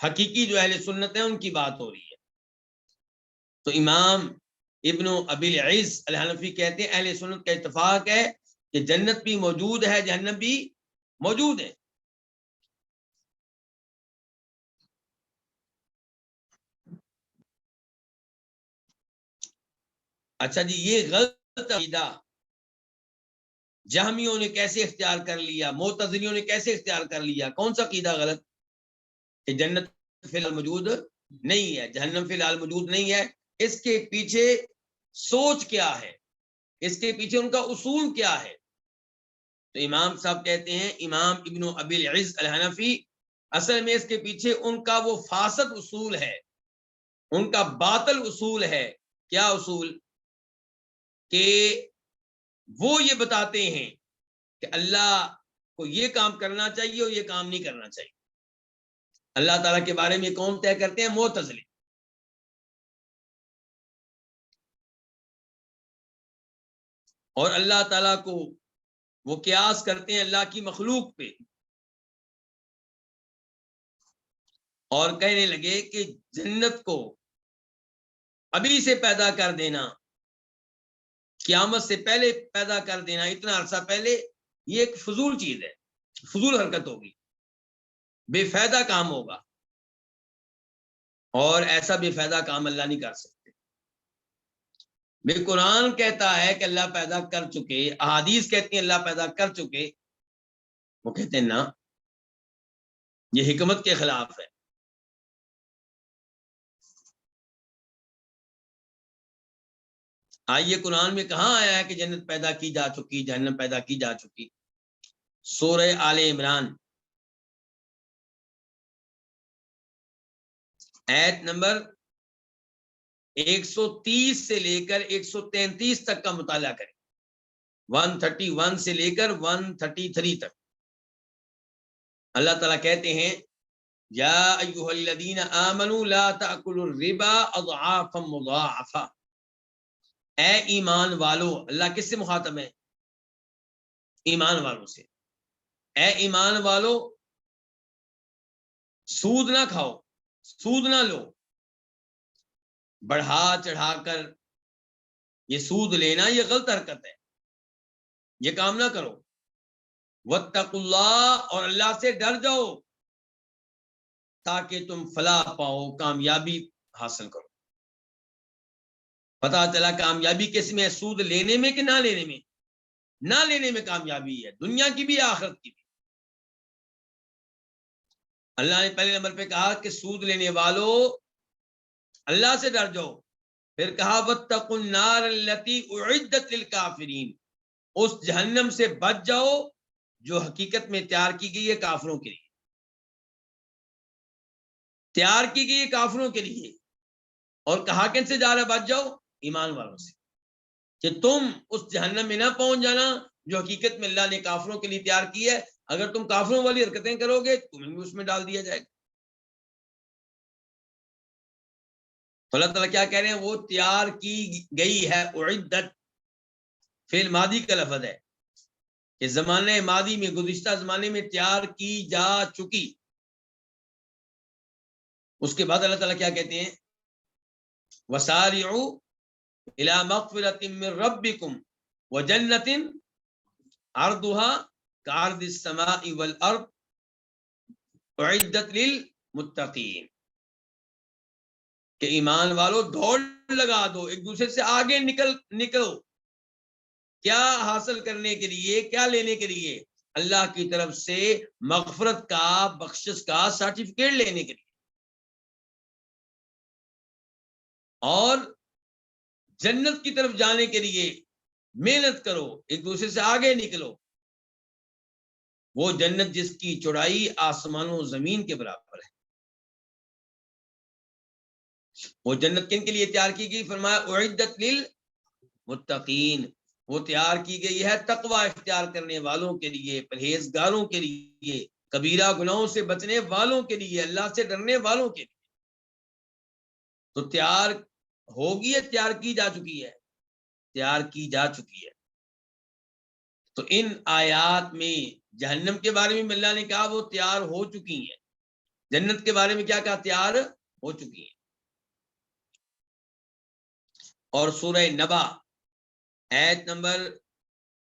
حقیقی جو اہل سنت ہیں ان کی بات ہو رہی ہے. تو امام ابن ابی العز الحنفی کہتے ہیں اہل سنت کا اتفاق ہے کہ جنت بھی موجود ہے، جہنم بھی موجود ہے. اچھا جی، یہ غلط عقیدہ جہمیوں نے کیسے اختیار کر لیا، معتزلیوں نے کیسے اختیار کر لیا؟ کون سا عقیدہ غلط؟ کہ جنت فی الحال موجود نہیں ہے، جہنم فی الحال موجود نہیں ہے. اس کے پیچھے سوچ کیا ہے؟ اس کے پیچھے ان کا اصول کیا ہے؟ تو امام صاحب کہتے ہیں، امام ابن ابی العز الحنفی، اصل میں اس کے پیچھے ان کا وہ فاسد اصول ہے، ان کا باطل اصول ہے. کیا اصول؟ کہ وہ یہ بتاتے ہیں کہ اللہ کو یہ کام کرنا چاہیے اور یہ کام نہیں کرنا چاہیے. اللہ تعالیٰ کے بارے میں کون طے کرتے ہیں؟ معتزلی. اور اللہ تعالیٰ کو وہ قیاس کرتے ہیں اللہ کی مخلوق پہ. اور کہنے لگے کہ جنت کو ابھی سے پیدا کر دینا، قیامت سے پہلے پیدا کر دینا، اتنا عرصہ پہلے، یہ ایک فضول چیز ہے، فضول حرکت ہوگی، بے فائدہ کام ہوگا، اور ایسا بے فائدہ کام اللہ نہیں کر سکتے۔ بے قرآن کہتا ہے کہ اللہ پیدا کر چکے، احادیث کہتی ہیں اللہ پیدا کر چکے، وہ کہتے ہیں نا، یہ حکمت کے خلاف ہے۔ آئیے قرآن میں کہاں آیا ہے کہ جنت پیدا کی جا چکی، جہنم پیدا کی جا چکی؟ سورہ آل عمران آیت نمبر 130 سے لے کر 133 تک کا مطالعہ کریں، 131 سے لے کر 133 تک۔ اللہ تعالیٰ کہتے ہیں یا ایھا الذین آمنوا لا تأکلوا الربا اضعافا مضاعفا، اے ایمان والو، اللہ کس سے مخاطب ہے؟ ایمان والوں سے۔ اے ایمان والو، سود نہ کھاؤ، سود نہ لو، بڑھا چڑھا کر یہ سود لینا یہ غلط حرکت ہے، یہ کام نہ کرو۔ واتقوا اللہ، اور اللہ سے ڈر جاؤ تاکہ تم فلاح پاؤ، کامیابی حاصل کرو۔ پتہ چلا کامیابی کس میں ہے؟ سود لینے میں کہ نہ لینے میں؟ نہ لینے میں کامیابی ہے، دنیا کی بھی آخرت کی بھی۔ اللہ نے پہلے نمبر پہ کہا کہ سود لینے والو اللہ سے ڈر جاؤ، پھر کہا واتقوا النار التی اعدت للکافرین، اس جہنم سے بچ جاؤ جو حقیقت میں تیار کی گئی ہے کافروں کے لیے، تیار کی گئی ہے کافروں کے لیے۔ اور کہا کن سے جا رہا بچ جاؤ؟ ایمان والوں سے، کہ تم اس جہنم میں نہ پہنچ جانا جو حقیقت میں اللہ نے کافروں کے لیے تیار کی ہے۔ اگر تم کافروں والی حرکتیں کرو گے تمہیں بھی اس میں ڈال دیا جائے گا۔ تو اللہ تعالیٰ کیا کہہ رہے ہیں؟ وہ تیار کی گئی ہے، اعدت فعل ماضی کا لفظ ہے کہ زمانے ماضی میں، گزشتہ زمانے میں تیار کی جا چکی۔ اس کے بعد اللہ تعالیٰ کیا کہتے ہیں؟ وسارعوا الى مغفرۃ من ربکم وجنۃ عرضها كعرض السماء والارض اعدت للمتقین، کہ ایمان والو دوڑ لگا دو، ایک دوسرے سے آگے نکلو، کیا حاصل کرنے کے لیے، کیا لینے کے لیے؟ اللہ کی طرف سے مغفرت کا، بخشش کا سرٹیفکیٹ لینے کے لیے، اور جنت کی طرف جانے کے لیے محنت کرو، ایک دوسرے سے آگے نکلو۔ وہ جنت جس کی چوڑائی آسمانوں زمین کے برابر ہے۔ وہ جنت کن کے لیے تیار کی گئی؟ فرمایا اعدت للمتقین، وہ تیار کی گئی ہے تقوی اختیار کرنے والوں کے لیے، پرہیزگاروں کے لیے، کبیرہ گناہوں سے بچنے والوں کے لیے، اللہ سے ڈرنے والوں کے لیے۔ تو تیار ہوگی ہے، تیار کی جا چکی ہے، تیار کی جا چکی ہے۔ تو ان آیات میں جہنم کے بارے میں اللہ نے کہا وہ تیار ہو چکی ہیں، جنت کے بارے میں کیا کہا؟ تیار ہو چکی ہیں۔ اور سورہ نبا آیت نمبر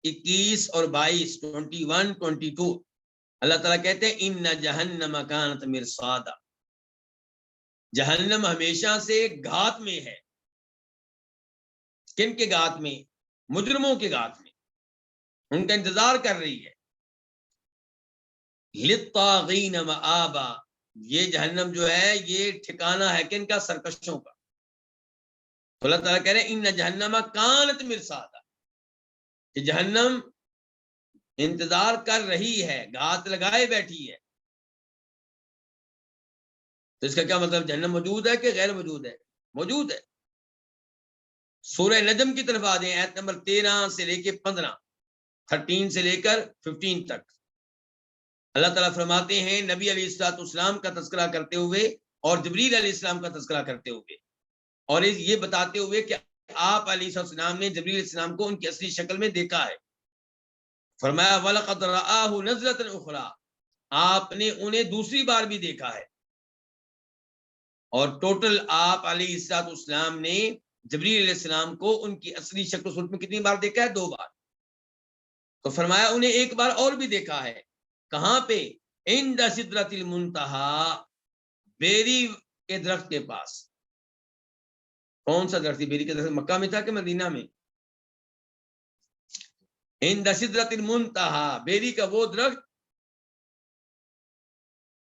21 اور 22، 21 22، اللہ تعالیٰ کہتے ہیں ان جہنم کانت مرصادا، جہنم ہمیشہ سے گھات میں ہے۔ کن کے گھات میں؟ مجرموں کے گھات میں، ان کا انتظار کر رہی ہے۔ للطاغین مآبا، یہ جہنم جو ہے یہ ٹھکانہ ہے کن کا؟ سرکشوں کا۔ تو اللہ تعالیٰ کہہ رہے ہیں ان جہنم کانت مرصادا، کہ جہنم انتظار کر رہی ہے، گھات لگائے بیٹھی ہے۔ تو اس کا کیا مطلب؟ جہنم موجود ہے کہ غیر موجود ہے؟ موجود ہے۔ سورہ نجم کی طرف آ جائیں، آیت نمبر 13 سے لے کے 15، 13 سے لے کر 15 تک۔ اللہ تعالیٰ فرماتے ہیں نبی علیہ الصلوۃ والسلام کا تذکرہ کرتے ہوئے اور جبریل علیہ السلام کا تذکرہ کرتے ہوئے، اور یہ بتاتے ہوئے کہ آپ علیہ السلام نے جبریل علیہ السلام کو ان کی اصلی شکل میں دیکھا ہے۔ فرمایا وَلَقَدْ رَآهُ نَزْلَةً أُخْرَىٰ، آپ نے انہیں دوسری بار بھی دیکھا ہے۔ اور ٹوٹل آپ علیہ السلام نے جبریل علیہ السلام کو ان کی اصلی شکل و صورت میں کتنی بار دیکھا ہے؟ 2 بار. تو فرمایا انہیں ایک بار اور بھی دیکھا ہے. کہاں پہ؟ عند سدرۃ المنتہا، بیری کے درخت کے پاس. کون سا درخت؟ بیری کے درخت مکہ میں تھا کہ مدینہ میں؟ عند سدرۃ المنتہا، بیری کا وہ درخت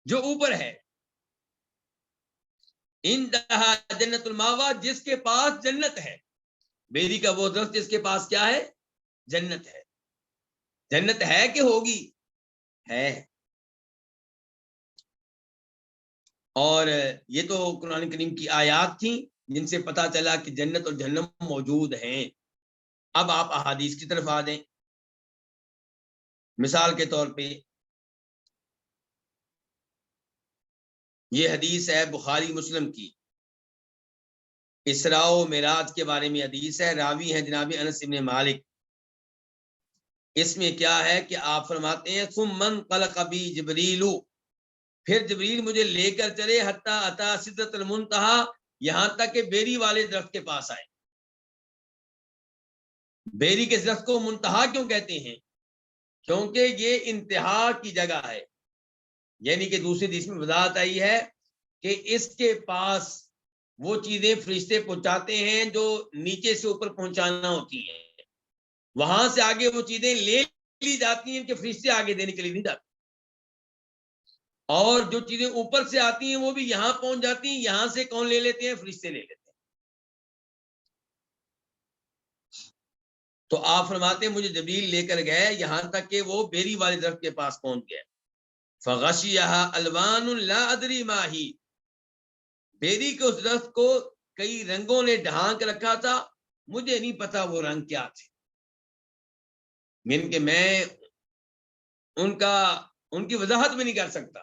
جو اوپر ہے. عندہا جنت الماوا، جس کے پاس جنت ہے. بیری کا وہ درخت جس کے پاس کیا ہے؟ جنت ہے. جنت ہے کہ ہوگی؟ ہے. اور یہ تو قرآن کریم کی آیات تھیں جن سے پتا چلا کہ جنت اور جہنم موجود ہیں. اب آپ احادیث کی طرف آ دیں. مثال کے طور پہ یہ حدیث ہے بخاری مسلم کی، اسراء و معراج کے بارے میں حدیث ہے. راوی ہیں جناب انس بن مالک. اس میں کیا ہے کہ آپ فرماتے ہیں ثم انطلق بی جبریل، پھر جبریل مجھے لے کر چلے حتی اتی سدرۃ المنتہا، یہاں تک کہ بیری والے درخت کے پاس آئے. بیری کے درخت کو منتہا کیوں کہتے ہیں؟ کیونکہ یہ انتہا کی جگہ ہے. یعنی کہ دوسری حدیث میں وضاحت آئی ہے کہ اس کے پاس وہ چیزیں فرشتے پہنچاتے ہیں جو نیچے سے اوپر پہنچانا ہوتی ہیں. وہاں سے آگے وہ چیزیں لے لی جاتی ہیں کہ فرشتے آگے دینے کے لیے نہیں جاتے. اور جو چیزیں اوپر سے آتی ہیں وہ بھی یہاں پہنچ جاتی ہیں. یہاں سے کون لے لیتے ہیں؟ فرشتے لے لیتے ہیں. تو آپ فرماتے ہیں مجھے جبریل لے کر گئے یہاں تک کہ وہ بیری والے درخت کے پاس پہنچ گئے. فغشیہا الوان لا ادری ما ہی، بیری کے اس درخت کو کئی رنگوں نے ڈھانک رکھا تھا، مجھے نہیں پتا وہ رنگ کیا تھے. یعنی کہ میں ان کی وضاحت بھی نہیں کر سکتا.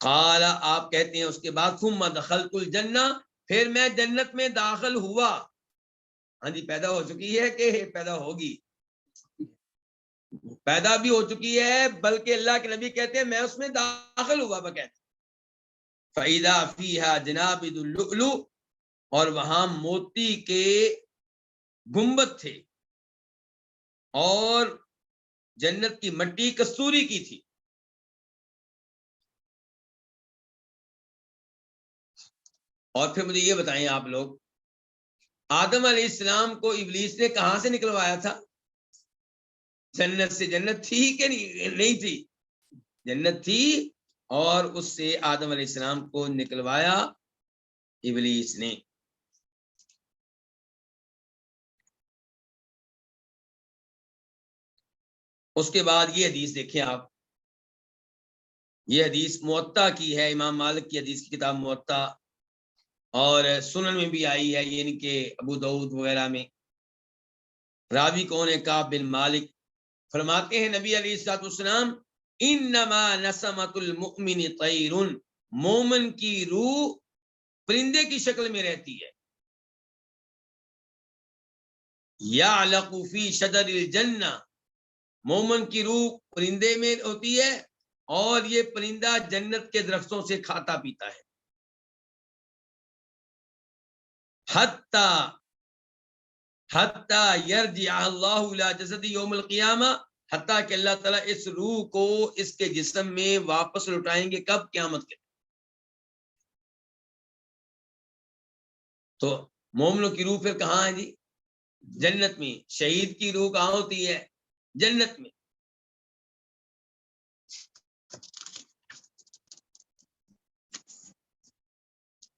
قال، آپ کہتے ہیں اس کے بعد ثم دخلت الجنہ، پھر میں جنت میں داخل ہوا. ہاں جی، پیدا ہو چکی ہے کہ پیدا ہوگی؟ پیدا بھی ہو چکی ہے، بلکہ اللہ کے نبی کہتے ہیں میں اس میں داخل ہوا بقید. فَإِذَا فِيهَا جَنَابِذُ اللُّؤْلُؤِ، اور وہاں موتی کے گنبد تھے اور جنت کی مٹی کستوری کی تھی. اور پھر مجھے یہ بتائیں آپ لوگ، آدم علیہ السلام کو ابلیس نے کہاں سے نکلوایا تھا؟ جنت سے. جنت تھی کہ نہیں تھی؟ جنت تھی، اور اس سے آدم علیہ السلام کو نکلوایا ابلیس نے. اس کے بعد یہ حدیث دیکھیں آپ، یہ حدیث موطا کی ہے، امام مالک کی حدیث کی کتاب موطا، اور سنن میں بھی آئی ہے، یعنی کہ ابو داؤد وغیرہ میں. راوی کون ہے؟ کعب بن مالک. فرماتے ہیں نبی علیہ الصلوۃ والسلام انما نسمۃ المؤمن طیر، مومن کی روح پرندے کی شکل میں رہتی ہے. یعلق فی شجر الجنہ، مومن کی روح پرندے میں ہوتی ہے اور یہ پرندہ جنت کے درختوں سے کھاتا پیتا ہے. حتی یرجع اللہ الی جسد یوم القیامہ، حتیٰ کہ اللہ تعالیٰ اس روح کو اس کے جسم میں واپس لوٹائیں گے. کب؟ قیامت کے. تو مومنوں کی روح پھر کہاں ہے جی؟ جنت میں. شہید کی روح کہاں ہوتی ہے؟ جنت میں.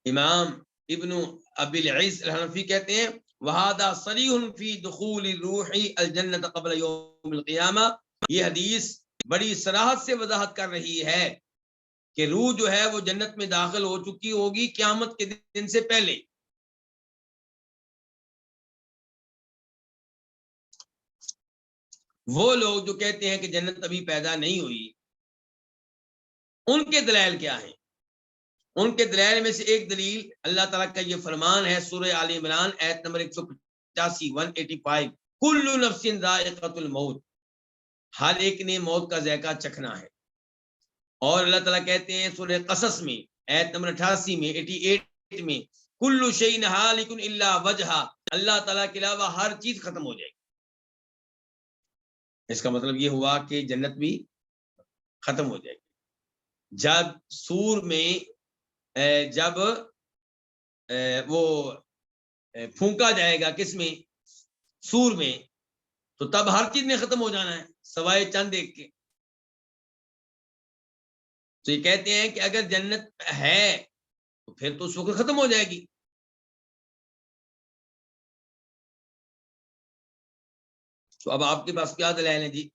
امام ابن ابی العز الحنفی کہتے ہیں وَهَذَا صَرِيحٌ فِي دُخُولِ الرُّوحِ الْجَنَّةَ قَبْلَ يَوْمِ الْقِيَامَةِ، یہ حدیث بڑی صراحت سے وضاحت کر رہی ہے کہ روح جو ہے وہ جنت میں داخل ہو چکی ہوگی قیامت کے دن سے پہلے. وہ لوگ جو کہتے ہیں کہ جنت ابھی پیدا نہیں ہوئی، ان کے دلائل کیا ہیں؟ ان کے دلائل میں سے ایک دلیل اللہ تعالیٰ کا یہ فرمان ہے سورہ آل عمران آیت نمبر 185 185، کل نفس ذائقۃ الموت، ہر ایک نے موت کا ذائقہ چکھنا ہے. اور اللہ تعالیٰ کہتے ہیں سورہ قصص میں آیت نمبر 88 میں 88 میں کل شیء ہالک الا وجہہ، اللہ تعالیٰ کے علاوہ ہر چیز ختم ہو جائے گی۔ اس کا مطلب یہ ہوا کہ جنت بھی ختم ہو جائے گی۔ جب سور میں جب وہ پھونکا جائے گا کس میں؟ سور میں، تو تب ہر چیز نے ختم ہو جانا ہے سوائے چند ایک کے۔ تو یہ کہتے ہیں کہ اگر جنت ہے تو پھر تو اس وقت ختم ہو جائے گی۔ تو اب آپ کے پاس کیا دلائل ہے جی؟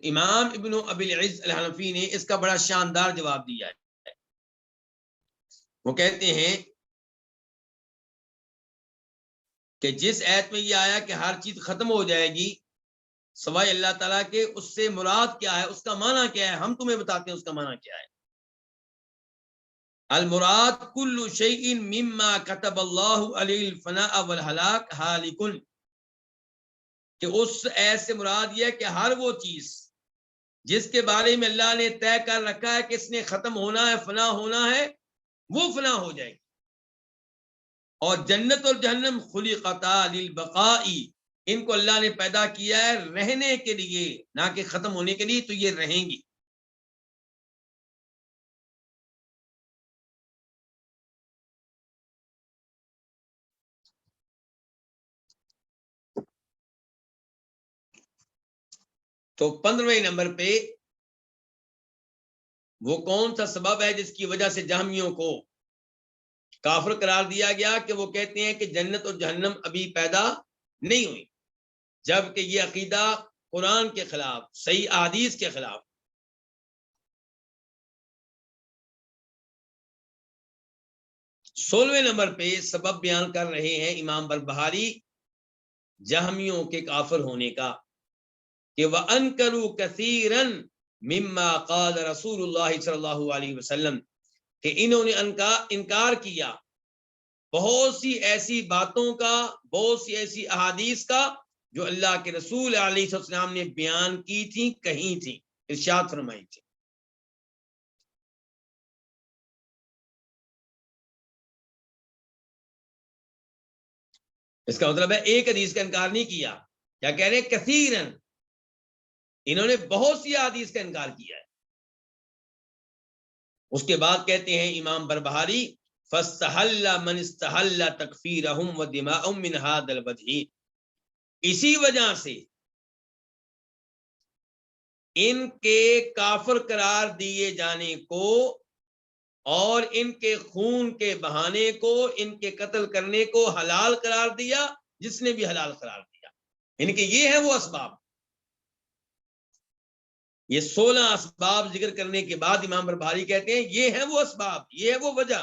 امام ابن ابی العز الحنفی نے اس کا بڑا شاندار جواب دیا ہے۔ وہ کہتے ہیں کہ جس آیت میں یہ آیا کہ ہر چیز ختم ہو جائے گی سوائے اللہ تعالیٰ کے، اس سے مراد کیا ہے، اس کا معنی کیا ہے؟ ہم تمہیں بتاتے ہیں اس کا معنی کیا ہے۔ المراد کل شیء مما کتب اللہ علیہ الفناء والہلاک ہالک، کہ اس ایت سے مراد یہ ہے کہ ہر وہ چیز جس کے بارے میں اللہ نے طے کر رکھا ہے کہ اس نے ختم ہونا ہے، فنا ہونا ہے، وہ فنا ہو جائے گی۔ اور جنت اور جہنم خلقتا للبقاء، ان کو اللہ نے پیدا کیا ہے رہنے کے لیے، نہ کہ ختم ہونے کے لیے، تو یہ رہیں گی۔ تو 15ویں نمبر پہ وہ کون سا سبب ہے جس کی وجہ سے جہمیوں کو کافر قرار دیا گیا کہ وہ کہتے ہیں کہ جنت اور جہنم ابھی پیدا نہیں ہوئی، جبکہ یہ عقیدہ قرآن کے خلاف، صحیح احادیث کے خلاف۔ 16ویں نمبر پہ سبب بیان کر رہے ہیں امام بربہاری جہمیوں کے کافر ہونے کا، کہ وَأَنْكَرُوا كَثِيرًا مِمَّا قَالَ رسول اللہ صلی اللہ علیہ وسلم، کہ انہوں نے انکار کیا بہت سی ایسی باتوں کا، بہت سی ایسی احادیث کا جو اللہ کے رسول علیہ السلام نے بیان کی تھی، کہیں تھی، ارشاد فرمائی تھی۔ اس کا مطلب ہے ایک حدیث کا انکار نہیں کیا، کیا کہہ رہے ہیں؟ کثیرن، انہوں نے بہت سی احادیث کا انکار کیا ہے۔ اس کے بعد کہتے ہیں امام بربہاری فَاسْتَحَلَّ مَنِ اسْتَحَلَّ تَكْفِيرَهُمْ وَدِمَاءَهُمْ مِنْ هَذَا الْوَجْهِ، اسی وجہ سے ان کے کافر قرار دیے جانے کو اور ان کے خون کے بہانے کو، ان کے قتل کرنے کو حلال قرار دیا جس نے بھی حلال قرار دیا۔ ان کے یہ ہیں وہ اسباب۔ یہ 16 اسباب ذکر کرنے کے بعد امام بربہاری کہتے ہیں یہ ہیں وہ اسباب، یہ ہے وہ وجہ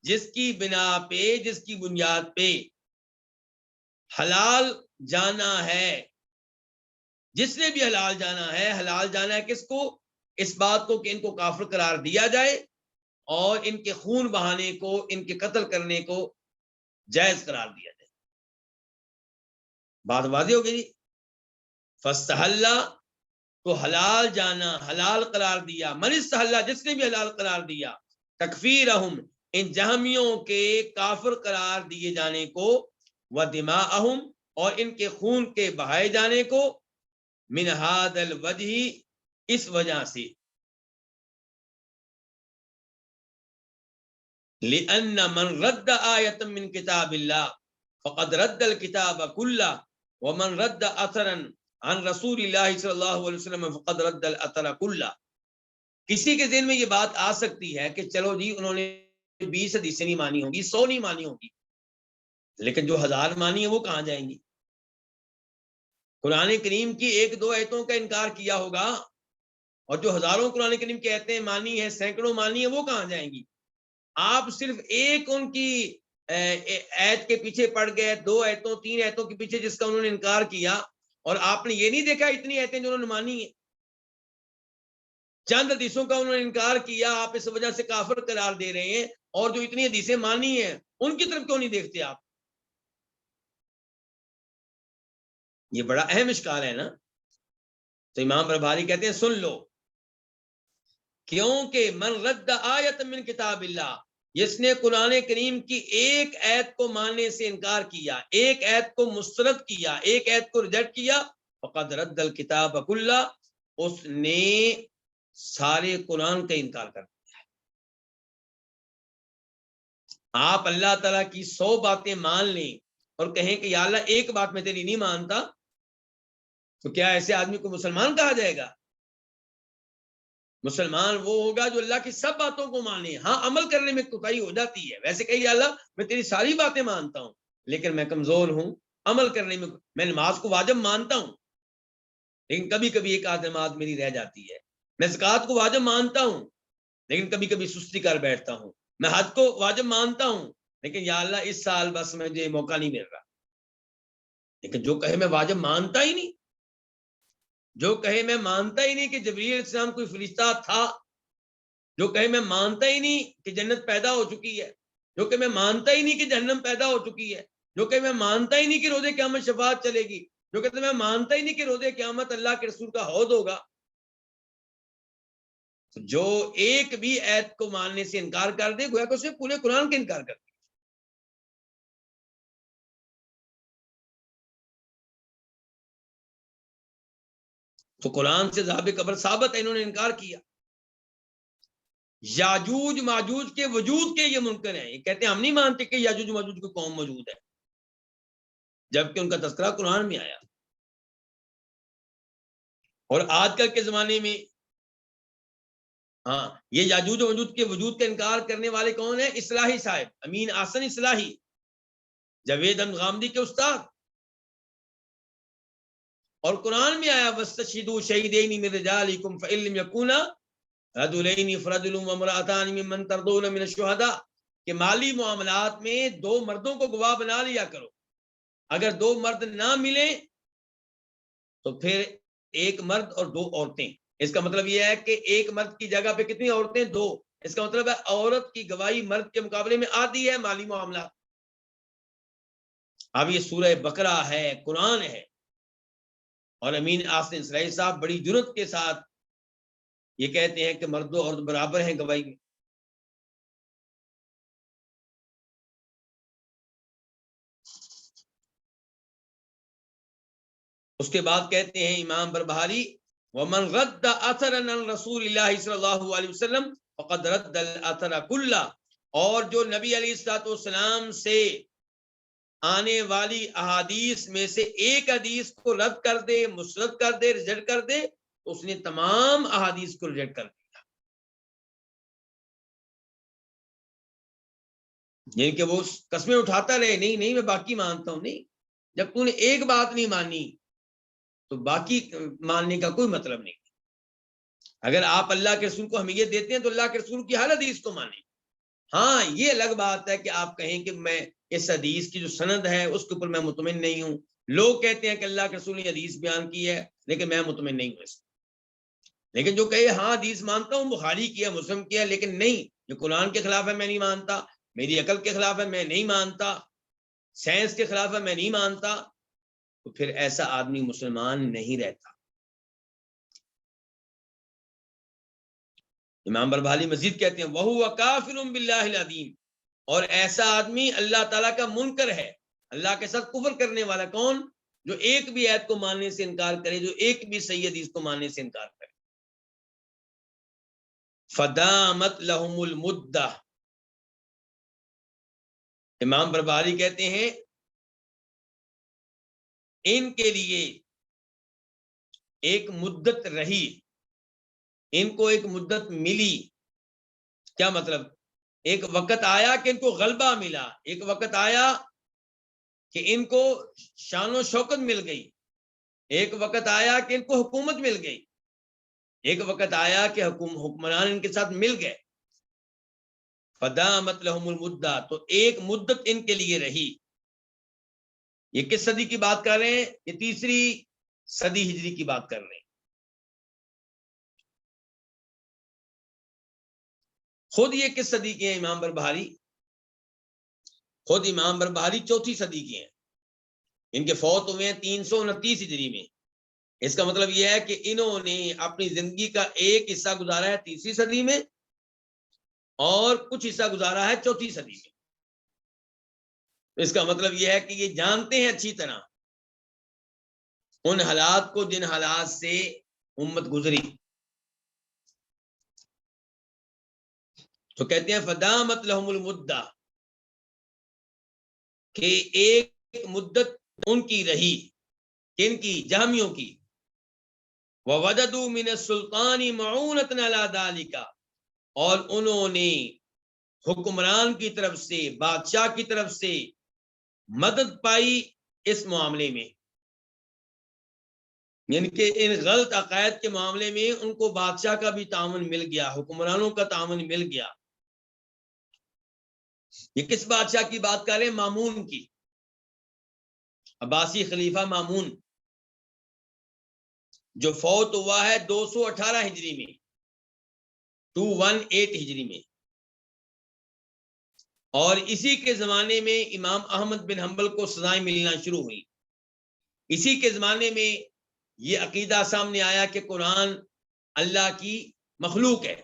جس کی بنا پہ، جس کی بنیاد پہ حلال جانا ہے، جس نے بھی حلال جانا ہے، حلال جانا ہے کس کو؟ اس بات کو کہ ان کو کافر قرار دیا جائے اور ان کے خون بہانے کو، ان کے قتل کرنے کو جائز قرار دیا جائے۔ بات واضح ہو گئی؟ فاستحل، تو حلال جانا، حلال قرار دیا، من استحل، جس نے بھی حلال قرار دیا، تکفیرہم، ان جہمیوں کے کافر قرار دیے جانے کو، ودماءہم، اور ان کے خون کے بہائے جانے کو، من ھذا الوجہ، اس وجہ سے، لأن من رد آیۃ من کتاب اللہ فقد رد الکتاب کلہ ومن رد اثرا عن رسول اللہ صلی اللہ علیہ وسلم فقد رد الاثر کلہ۔ کسی کے ذہن میں یہ بات آ سکتی ہے کہ چلو جی انہوں نے 20 حدیثیں نہیں مانی ہوگی، 100 نہیں مانی ہوگی، لیکن جو 1000 مانی ہیں وہ کہاں جائیں گی؟ قرآن کریم کی 1-2 آیتوں کا انکار کیا ہوگا، اور جو ہزاروں قرآن کریم کی آیتیں مانی ہیں، سینکڑوں مانی ہیں، وہ کہاں جائیں گی؟ آپ صرف ایک ان کی آیت کے پیچھے پڑ گئے، 2 آیتوں 3 آیتوں کے پیچھے جس کا انہوں نے انکار کیا، اور آپ نے یہ نہیں دیکھا اتنی آیتیں جو انہوں نے مانی ہیں، چند حدیثوں کا انہوں نے انکار کیا، آپ اس وجہ سے کافر قرار دے رہے ہیں، اور جو اتنی حدیثیں مانی ہیں ان کی طرف کیوں نہیں دیکھتے آپ؟ یہ بڑا اہم اشکال ہے نا۔ تو امام بربہاری کہتے ہیں سن لو، کیونکہ من رد آیت من کتاب اللہ، جس نے قرآن کریم کی ایک آیت کو ماننے سے انکار کیا، ایک آیت کو مسترد کیا، ایک آیت کو ریجیکٹ کیا، فقد رد الکتاب کلہ، اس نے سارے قرآن کا انکار کر دیا ہے۔ آپ اللہ تعالیٰ کی 100 باتیں مان لیں اور کہیں کہ یا اللہ ایک بات میں تیری نہیں مانتا، تو کیا ایسے آدمی کو مسلمان کہا جائے گا؟ مسلمان وہ ہوگا جو اللہ کی سب باتوں کو مانے، ہاں عمل کرنے میں کوتاہی ہو جاتی ہے، ویسے کہیے اللہ میں تیری ساری باتیں مانتا ہوں لیکن میں کمزور ہوں، عمل کرنے میں نماز کو واجب مانتا ہوں لیکن کبھی کبھی ایک آدھ نماز میری رہ جاتی ہے، میں زکوٰۃ کو واجب مانتا ہوں لیکن کبھی کبھی سستی کر بیٹھتا ہوں، میں حج کو واجب مانتا ہوں لیکن یا اللہ اس سال بس مجھے موقع نہیں مل رہا۔ لیکن جو کہے میں واجب مانتا ہی نہیں، جو کہے میں مانتا ہی نہیں کہ جبرائیل علیہ السلام کوئی فرشتہ تھا، جو کہے میں مانتا ہی نہیں کہ جنت پیدا ہو چکی ہے، جو کہ میں مانتا ہی نہیں کہ جہنم پیدا ہو چکی ہے، جو کہ میں مانتا ہی نہیں کہ روز قیامت شفاعت چلے گی، جو کہتے میں مانتا ہی نہیں کہ روز قیامت اللہ کے رسول کا حوض ہوگا، جو ایک بھی آیت کو ماننے سے انکار کر دے گویا کہ اسے پورے قرآن کا انکار کر دے۔ تو قرآن سے ذهاب قبر ثابت ہے، انہوں نے انکار کیا۔ یاجوج ماجوج کے وجود کے یہ منکر ہیں، یہ کہتے ہیں ہم نہیں مانتے کہ یاجوج ماجوج کی قوم موجود ہے، جبکہ ان کا تذکرہ قرآن میں آیا۔ اور آج کل کے زمانے میں ہاں یہ یاجوج و ماجوج کے وجود کا انکار کرنے والے کون ہیں؟ اصلاحی صاحب امین احسن اصلاحی، جاوید احمد غامدی کے استاد۔ اور قرآن میں آیا وَاسْتَشْهِدُوا شَهِيدَيْنِ مِن رِجَالِكُمْ فَإِن لَّمْ يَكُونَا رَجُلَيْنِ فَرَجُلٌ وَامْرَأَتَانِ مِمَّن تَرْضَوْنَ مِنَ الشُّهَدَاءِ کہ مالی معاملات میں 2 مردوں کو گواہ بنا لیا کرو، اگر 2 مرد نہ ملیں تو پھر 1 مرد اور 2 عورتیں۔ اس کا مطلب یہ ہے کہ 1 مرد کی جگہ پہ کتنی عورتیں؟ 2۔ اس کا مطلب ہے عورت کی گواہی مرد کے مقابلے میں آتی ہے مالی معاملات۔ اب یہ سورہ بقرہ ہے، قرآن ہے، اور امین آصف اسرائیل صاحب بڑی جرت کے ساتھ یہ کہتے ہیں کہ مرد و عورت برابر ہیں گواہی میں۔ اس کے بعد کہتے ہیں امام بربہاری ومن رد اثرا عن رسول اللہ صلی اللہ علیہ وسلم فقد رد الاثر کلہ، اور جو نبی علیہ الصلوۃ والسلام سے آنے والی احادیث میں سے ایک حدیث کو رد کر دے، مسرد کر دے، ریجیکٹ کر دے، تو اس نے تمام احادیث کو ریجیکٹ کر دیا۔ یعنی کہ وہ قسمیں اٹھاتا رہے، نہیں نہیں میں باقی مانتا ہوں، نہیں، جب تو نے ایک بات نہیں مانی تو باقی ماننے کا کوئی مطلب نہیں۔ اگر آپ اللہ کے رسول کو اہمیت دیتے ہیں تو اللہ کے رسول کی ہر حدیث کو مانیں۔ ہاں یہ الگ بات ہے کہ آپ کہیں کہ میں اس حدیث کی جو سند ہے اس کے اوپر میں مطمئن نہیں ہوں، لوگ کہتے ہیں کہ اللہ کے رسول نے حدیث بیان کی ہے لیکن میں مطمئن نہیں ہوں اس سے۔ لیکن جو کہے ہاں حدیث مانتا ہوں، بخاری کی ہے، مسلم کی ہے، لیکن نہیں یہ قرآن کے خلاف ہے میں نہیں مانتا، میری عقل کے خلاف ہے میں نہیں مانتا، سائنس کے خلاف ہے میں نہیں مانتا، تو پھر ایسا آدمی مسلمان نہیں رہتا۔ امام بربہالی مزید کہتے ہیں وَهُوَ كَافِرٌ بِاللَّهِ الْعَظِيمِ، اور ایسا آدمی اللہ تعالیٰ کا منکر ہے، اللہ کے ساتھ کفر کرنے والا۔ کون؟ جو ایک بھی آیت کو ماننے سے انکار کرے، جو ایک بھی صحیح حدیث کو ماننے سے انکار کرے۔ فَدَامَتْ لَهُمُ الْمُدَّةُ، امام بربہالی کہتے ہیں ان کے لیے ایک مدت رہی، ان کو ایک مدت ملی۔ کیا مطلب؟ ایک وقت آیا کہ ان کو غلبہ ملا، ایک وقت آیا کہ ان کو شان و شوکت مل گئی، ایک وقت آیا کہ ان کو حکومت مل گئی، ایک وقت آیا کہ حکمران ان کے ساتھ مل گئے۔ فدامت لہم المدہ، تو ایک مدت ان کے لیے رہی۔ یہ کس صدی کی بات کر رہے ہیں؟ یہ 3ری صدی ہجری کی بات کر رہے ہیں۔ خود یہ کس صدی کے ہیں امام بربہاری؟ خود امام بربہاری 4تھی صدی کے ہیں، ان کے فوت ہوئے ہیں 329 ہجری میں، اس کا مطلب یہ ہے کہ انہوں نے اپنی زندگی کا ایک حصہ گزارا ہے 3 صدی میں اور کچھ حصہ گزارا ہے 4 صدی میں. اس کا مطلب یہ ہے کہ یہ جانتے ہیں اچھی طرح ان حالات کو جن حالات سے امت گزری. تو کہتے ہیں فدامت لہم المدہ کہ ایک مدت ان کی رہی، کن کی؟ جہمیوں کی. وَوَجَدُوا مِنَ السُّلْطَانِ مَعُونَةً عَلَى ذَلِكَ اور انہوں نے حکمران کی طرف سے، بادشاہ کی طرف سے مدد پائی اس معاملے میں. یعنی کہ ان غلط عقائد کے معاملے میں ان کو بادشاہ کا بھی تعاون مل گیا، حکمرانوں کا تعاون مل گیا. یہ کس بادشاہ کی بات کر رہے ہیں؟ مامون کی، عباسی خلیفہ مامون، جو فوت ہوا ہے 218 ہجری میں، 218 ہجری میں. اور اسی کے زمانے میں امام احمد بن حنبل کو سزائیں ملنا شروع ہوئی. اسی کے زمانے میں یہ عقیدہ سامنے آیا کہ قرآن اللہ کی مخلوق ہے.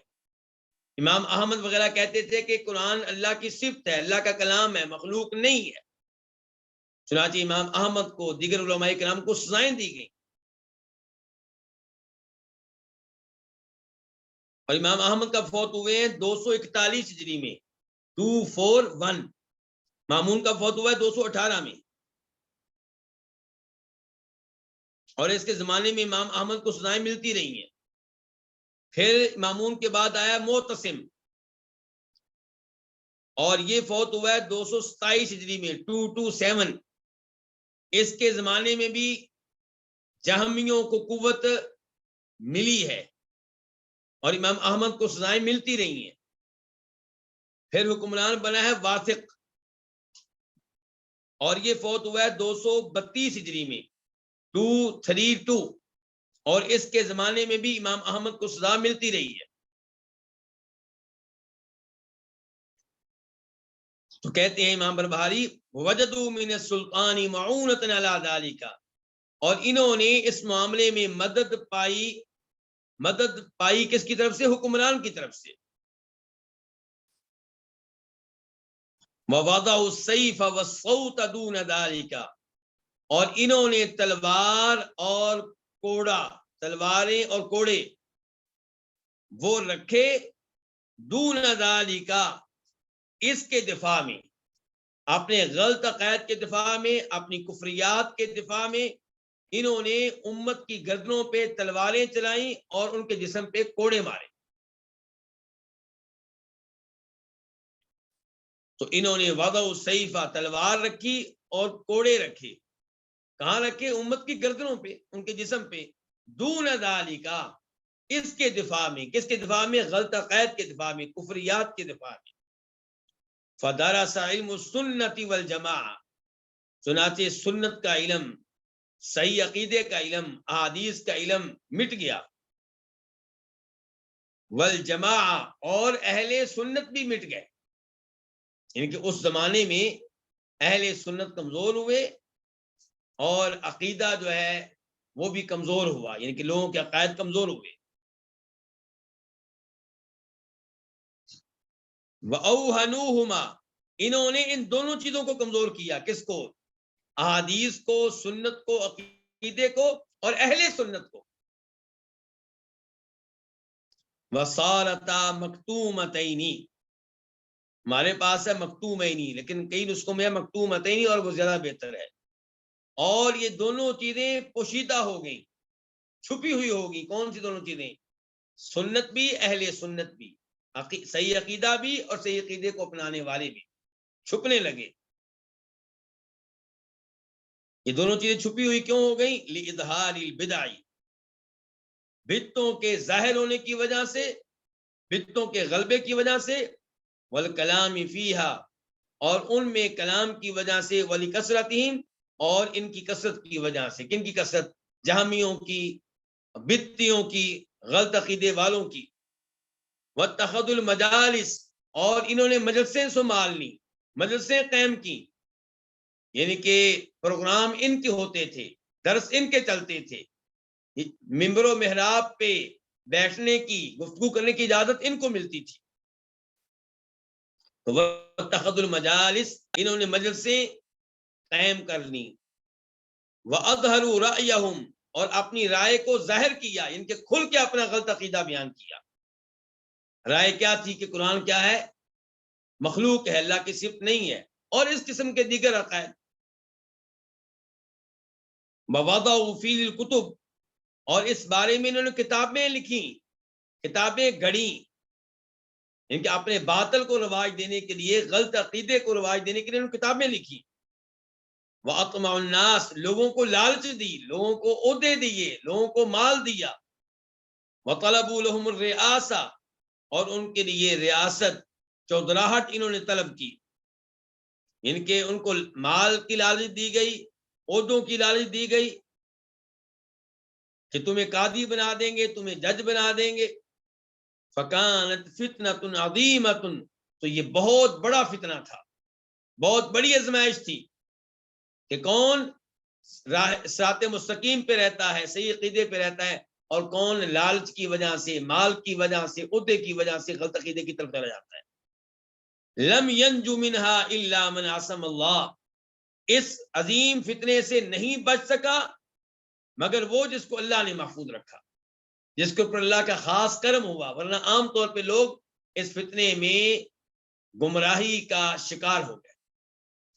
امام احمد وغیرہ کہتے تھے کہ قرآن اللہ کی صفت ہے، اللہ کا کلام ہے، مخلوق نہیں ہے. چنانچہ امام احمد کو، دیگر علماء کرام کو سزائیں دی گئیں. اور امام احمد کا فوت ہوئے ہیں 241 ہجری میں، 241. مامون کا فوت ہوا ہے 218 میں. اور اس کے زمانے میں امام احمد کو سزائیں ملتی رہی ہیں. پھر مامون کے بعد آیا معتصم، اور یہ فوت ہوا ہے 227 ہجری میں، 227. اس کے زمانے میں بھی جہمیوں کو قوت ملی ہے اور امام احمد کو سزائیں ملتی رہی ہیں. پھر حکمران بنا ہے واثق، اور یہ فوت ہوا ہے 232 ہجری میں، 232. اور اس کے زمانے میں بھی امام احمد کو سزا ملتی رہی ہے. تو کہتے ہیں امام بربہاری وَوَجَدُوا مِنَ السُّلْطَانِ مَعُونَةً عَلَى ذَلِكَ اور انہوں نے اس معاملے میں مدد پائی کس کی طرف سے؟ حکمران کی طرف سے. وَوَضَعُوا السَّيْفَ وَالصَّوْتَ دُونَ ذَلِكَ اور انہوں نے تلوار اور کوڑا، تلواریں اور کوڑے وہ رکھے دون ذالک اس کے دفاع میں، اپنے غلط عقائد کے دفاع میں، اپنی کفریات کے دفاع میں انہوں نے امت کی گردنوں پہ تلواریں چلائیں اور ان کے جسم پہ کوڑے مارے. تو انہوں نے وضع السیفہ تلوار رکھی اور کوڑے رکھے. کہاں رکھے؟ امت کی گردنوں پہ، ان کے جسم پہ. دون ذالک اس کے دفاع میں. کس کے دفاع میں؟ غلط عقائد کے دفاع میں، کفریات کے دفاع میں. فدرس علم السنت والجماعہ چنانچہ سنت کا علم، صحیح عقیدے کا علم، احادیث کا علم مٹ گیا. والجماعہ اور اہل سنت بھی مٹ گئے. یعنی کہ اس زمانے میں اہل سنت کمزور ہوئے اور عقیدہ جو ہے وہ بھی کمزور ہوا، یعنی کہ لوگوں کے عقائد کمزور ہوئے. وَأَوْهَنُوهُمَا انہوں نے ان دونوں چیزوں کو کمزور کیا. کس کو؟ احادیث کو، سنت کو، عقیدے کو اور اہل سنت کو. وَصَارَتَا مَكْتُومَتَيْنِ ہمارے پاس ہے مکتومینی، لیکن کئی نسخوں میں ہے مکتومتینی اور وہ زیادہ بہتر ہے. اور یہ دونوں چیزیں پوشیدہ ہو گئیں، چھپی ہوئی ہوگی. کون سی دونوں چیزیں؟ سنت بھی، اہل سنت بھی، صحیح عقیدہ بھی اور صحیح عقیدے کو اپنانے والے بھی چھپنے لگے. یہ دونوں چیزیں چھپی ہوئی کیوں ہو گئیں؟ لِإِظْهَارِ الْبِدْعِ بدعتوں کے ظاہر ہونے کی وجہ سے، بدعتوں کے غلبے کی وجہ سے، وَالْكَلَامِ فِيهَا اور ان میں کلام کی وجہ سے، وَلِكَثْرَتِهِمْ اور ان کی کثرت کی وجہ سے. کن کی کثرت؟ جہمیوں کی، بدعتیوں کی، غلط عقیدے والوں کی. وَاتَّخَذُوا الْمَجَالِسَ اور انہوں نے مجلسیں سنبھال لی، مجلسیں قائم کی. یعنی کہ پروگرام ان کے ہوتے تھے، درس ان کے چلتے تھے. ممبر و محراب پہ بیٹھنے کی، گفتگو کرنے کی اجازت ان کو ملتی تھی. تو واتخذوا المجالس، انہوں نے مجلسیں قائم کر لی. وَأَظْهَرُوا رَأْيَهُمْ، اور اپنی رائے کو ظاہر کیا، ان کے کھل کے اپنا غلط عقیدہ بیان کیا. رائے کیا تھی کہ قرآن کیا ہے؟ مخلوق ہے، اللہ کی صفت نہیں ہے، اور اس قسم کے دیگر عقائد. وَوَضَعُوا فِي الْكُتُبِ، اور اس بارے میں انہوں نے کتابیں لکھی، کتابیں گھڑی، ان کے اپنے باطل کو رواج دینے کے لیے، غلط عقیدے کو رواج دینے کے لیے انہوں نے کتابیں لکھی. وَأَطْمَعُ النَّاسِ، لوگوں کو لالچ دی، لوگوں کو عہدے دیے، لوگوں کو مال دیا. وَطَلَبُوا لَهُمُ الرِّئَاسَةَ، اور ان کے لیے ریاست، چودراہٹ انہوں نے طلب کی. ان کو مال کی لالچ دی گئی، عہدوں کی لالچ دی گئی کہ تمہیں قاضی بنا دیں گے، تمہیں جج بنا دیں گے. فَكَانَتْ فِتْنَةٌ عَظِيمَةٌ، تو یہ بہت بڑا فتنہ تھا، بہت بڑی آزمائش تھی کہ کون صراط مستقیم پہ رہتا ہے، صحیح عقیدے پہ رہتا ہے، اور کون لالچ کی وجہ سے، مال کی وجہ سے، عہدے کی وجہ سے غلط عقیدے کی طرف چلا جاتا ہے. لم ينجو منها الا من عصم اللہ، اس عظیم فتنے سے نہیں بچ سکا مگر وہ جس کو اللہ نے محفوظ رکھا، جس کے اوپر اللہ کا خاص کرم ہوا. ورنہ عام طور پہ لوگ اس فتنے میں گمراہی کا شکار ہو گئے،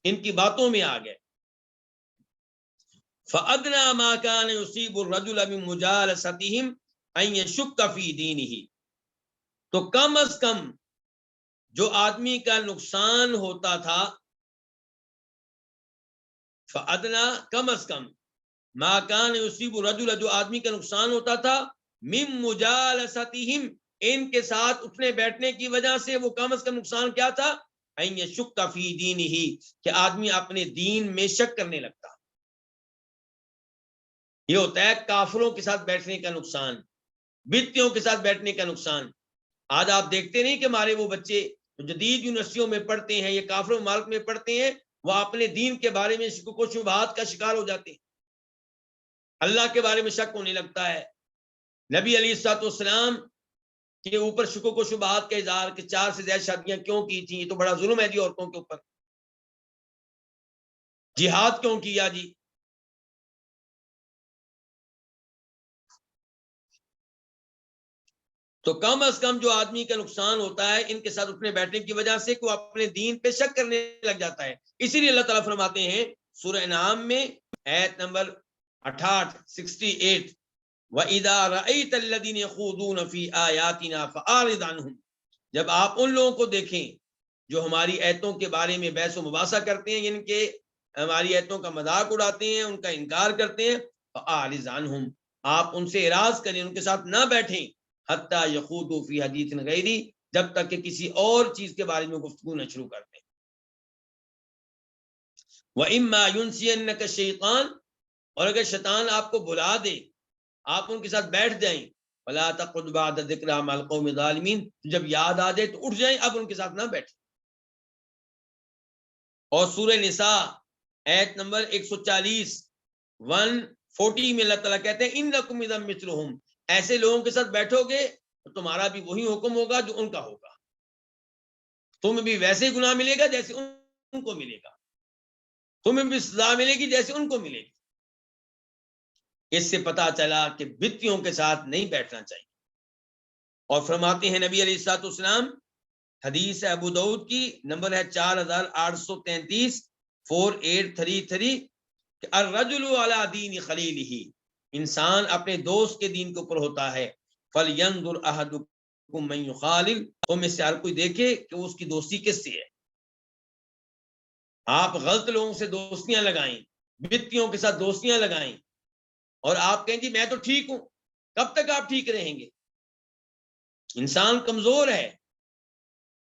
ان کی باتوں میں آ گئے. فَأَدْنَىٰ مَا كَانَ يُصِيبُ الرَّجُلَ مِن مُجَالَسَتِهِمْ أَن يَشُكَّ فِي دِينِهِ، تو کم از کم جو آدمی کا نقصان ہوتا تھا، فَأَدْنَىٰ کم از کم، مَا كَانَ يُصِيبُ الرَّجُلَ جو آدمی کا نقصان ہوتا تھا، مِن مُجَالَسَتِهِمْ ان کے ساتھ اٹھنے بیٹھنے کی وجہ سے، وہ کم از کم نقصان کیا تھا؟ أَن يَشُكَّ فِي دِينِهِ، کہ آدمی اپنے دین میں شک کرنے لگتا. یہ ہوتا ہے کافروں کے ساتھ بیٹھنے کا نقصان، بدعتوں کے ساتھ بیٹھنے کا نقصان. آج آپ دیکھتے نہیں کہ ہمارے وہ بچے جدید یونیورسٹیوں میں پڑھتے ہیں یا کافر ممالک میں پڑھتے ہیں، وہ اپنے دین کے بارے میں شکوک و شبہات کا شکار ہو جاتے ہیں، اللہ کے بارے میں شک ہونے لگتا ہے. نبی علیہ الصلوۃ والسلام کے اوپر شکوک و شبہات کا اظہار کہ 4 سے زیادہ شادیاں کیوں کی تھیں، یہ تو بڑا ظلم ہے جی عورتوں کے اوپر. جہاد کیوں کیا جی؟ تو کم از کم جو آدمی کا نقصان ہوتا ہے ان کے ساتھ اٹھنے بیٹھنے کی وجہ سے، کہ وہ اپنے دین پہ شک کرنے لگ جاتا ہے. اسی لیے اللہ تعالیٰ فرماتے ہیں سورہ انعام میں آیت نمبر 68 وَإِذَا رَأَيْتَ الَّذِينَ يَخُوضُونَ فِي آيَاتِنَا فَأَعْرِضْ عَنْهُمْ، جب آپ ان لوگوں کو دیکھیں جو ہماری ایتوں کے بارے میں بحث و مباحثہ کرتے ہیں، یعنی کہ ہماری ایتوں کا مذاق اڑاتے ہیں، ان کا انکار کرتے ہیں، فَأَعْرِضْ عَنْهُمْ، آپ ان سے اعراض کریں، ان کے ساتھ نہ بیٹھیں. حتیٰ یخوضوا فی حدیث غیری، جب تک کہ کسی اور چیز کے بارے میں گفتگو نہ شروع کر دیں. وَإِمَّا يُنْسِيَنَّكَ الشَّيْطَانُ، اور اگر شیطان آپ کو بلا دے، آپ ان کے ساتھ بیٹھ جائیں، فَلَا تَقْعُدْ بَعْدَ الذِّكْرَىٰ مَعَ الْقَوْمِ الظَّالِمِينَ، جب یاد آ جائے تو اٹھ جائیں، اب ان کے ساتھ نہ بیٹھیں. اور سورہ نساء آیت نمبر 140 140 میں اللہ تعالیٰ کہتے ہیں اِنَّكُمْ إِذًا مِثْلُهُمْ، ایسے لوگوں کے ساتھ بیٹھو گے تو تمہارا بھی وہی حکم ہوگا جو ان کا ہوگا، تمہیں بھی ویسے ہی گناہ ملے گا جیسے ان کو ملے گا، تمہیں بھی سزا ملے گی جیسے ان کو ملے گی. اس سے پتا چلا کہ بدعتوں کے ساتھ نہیں بیٹھنا چاہیے. اور فرماتے ہیں نبی علیہ الصلوۃ والسلام، حدیث ابو داؤد کی، نمبر ہے 4833 4833، کہ الرجل علی دین خلیلہ، انسان اپنے دوست کے دین کے اوپر ہوتا ہے. فَلْيَنْظُرْ أَحَدُكُمْ مَنْ يُخَالِلُ، تو میں سے ہر کوئی دیکھے کہ اس کی دوستی کس سے ہے. آپ غلط لوگوں سے دوستیاں لگائیں، بدعتوں کے ساتھ دوستیاں لگائیں، اور آپ کہیں جی میں تو ٹھیک ہوں. کب تک آپ ٹھیک رہیں گے؟ انسان کمزور ہے،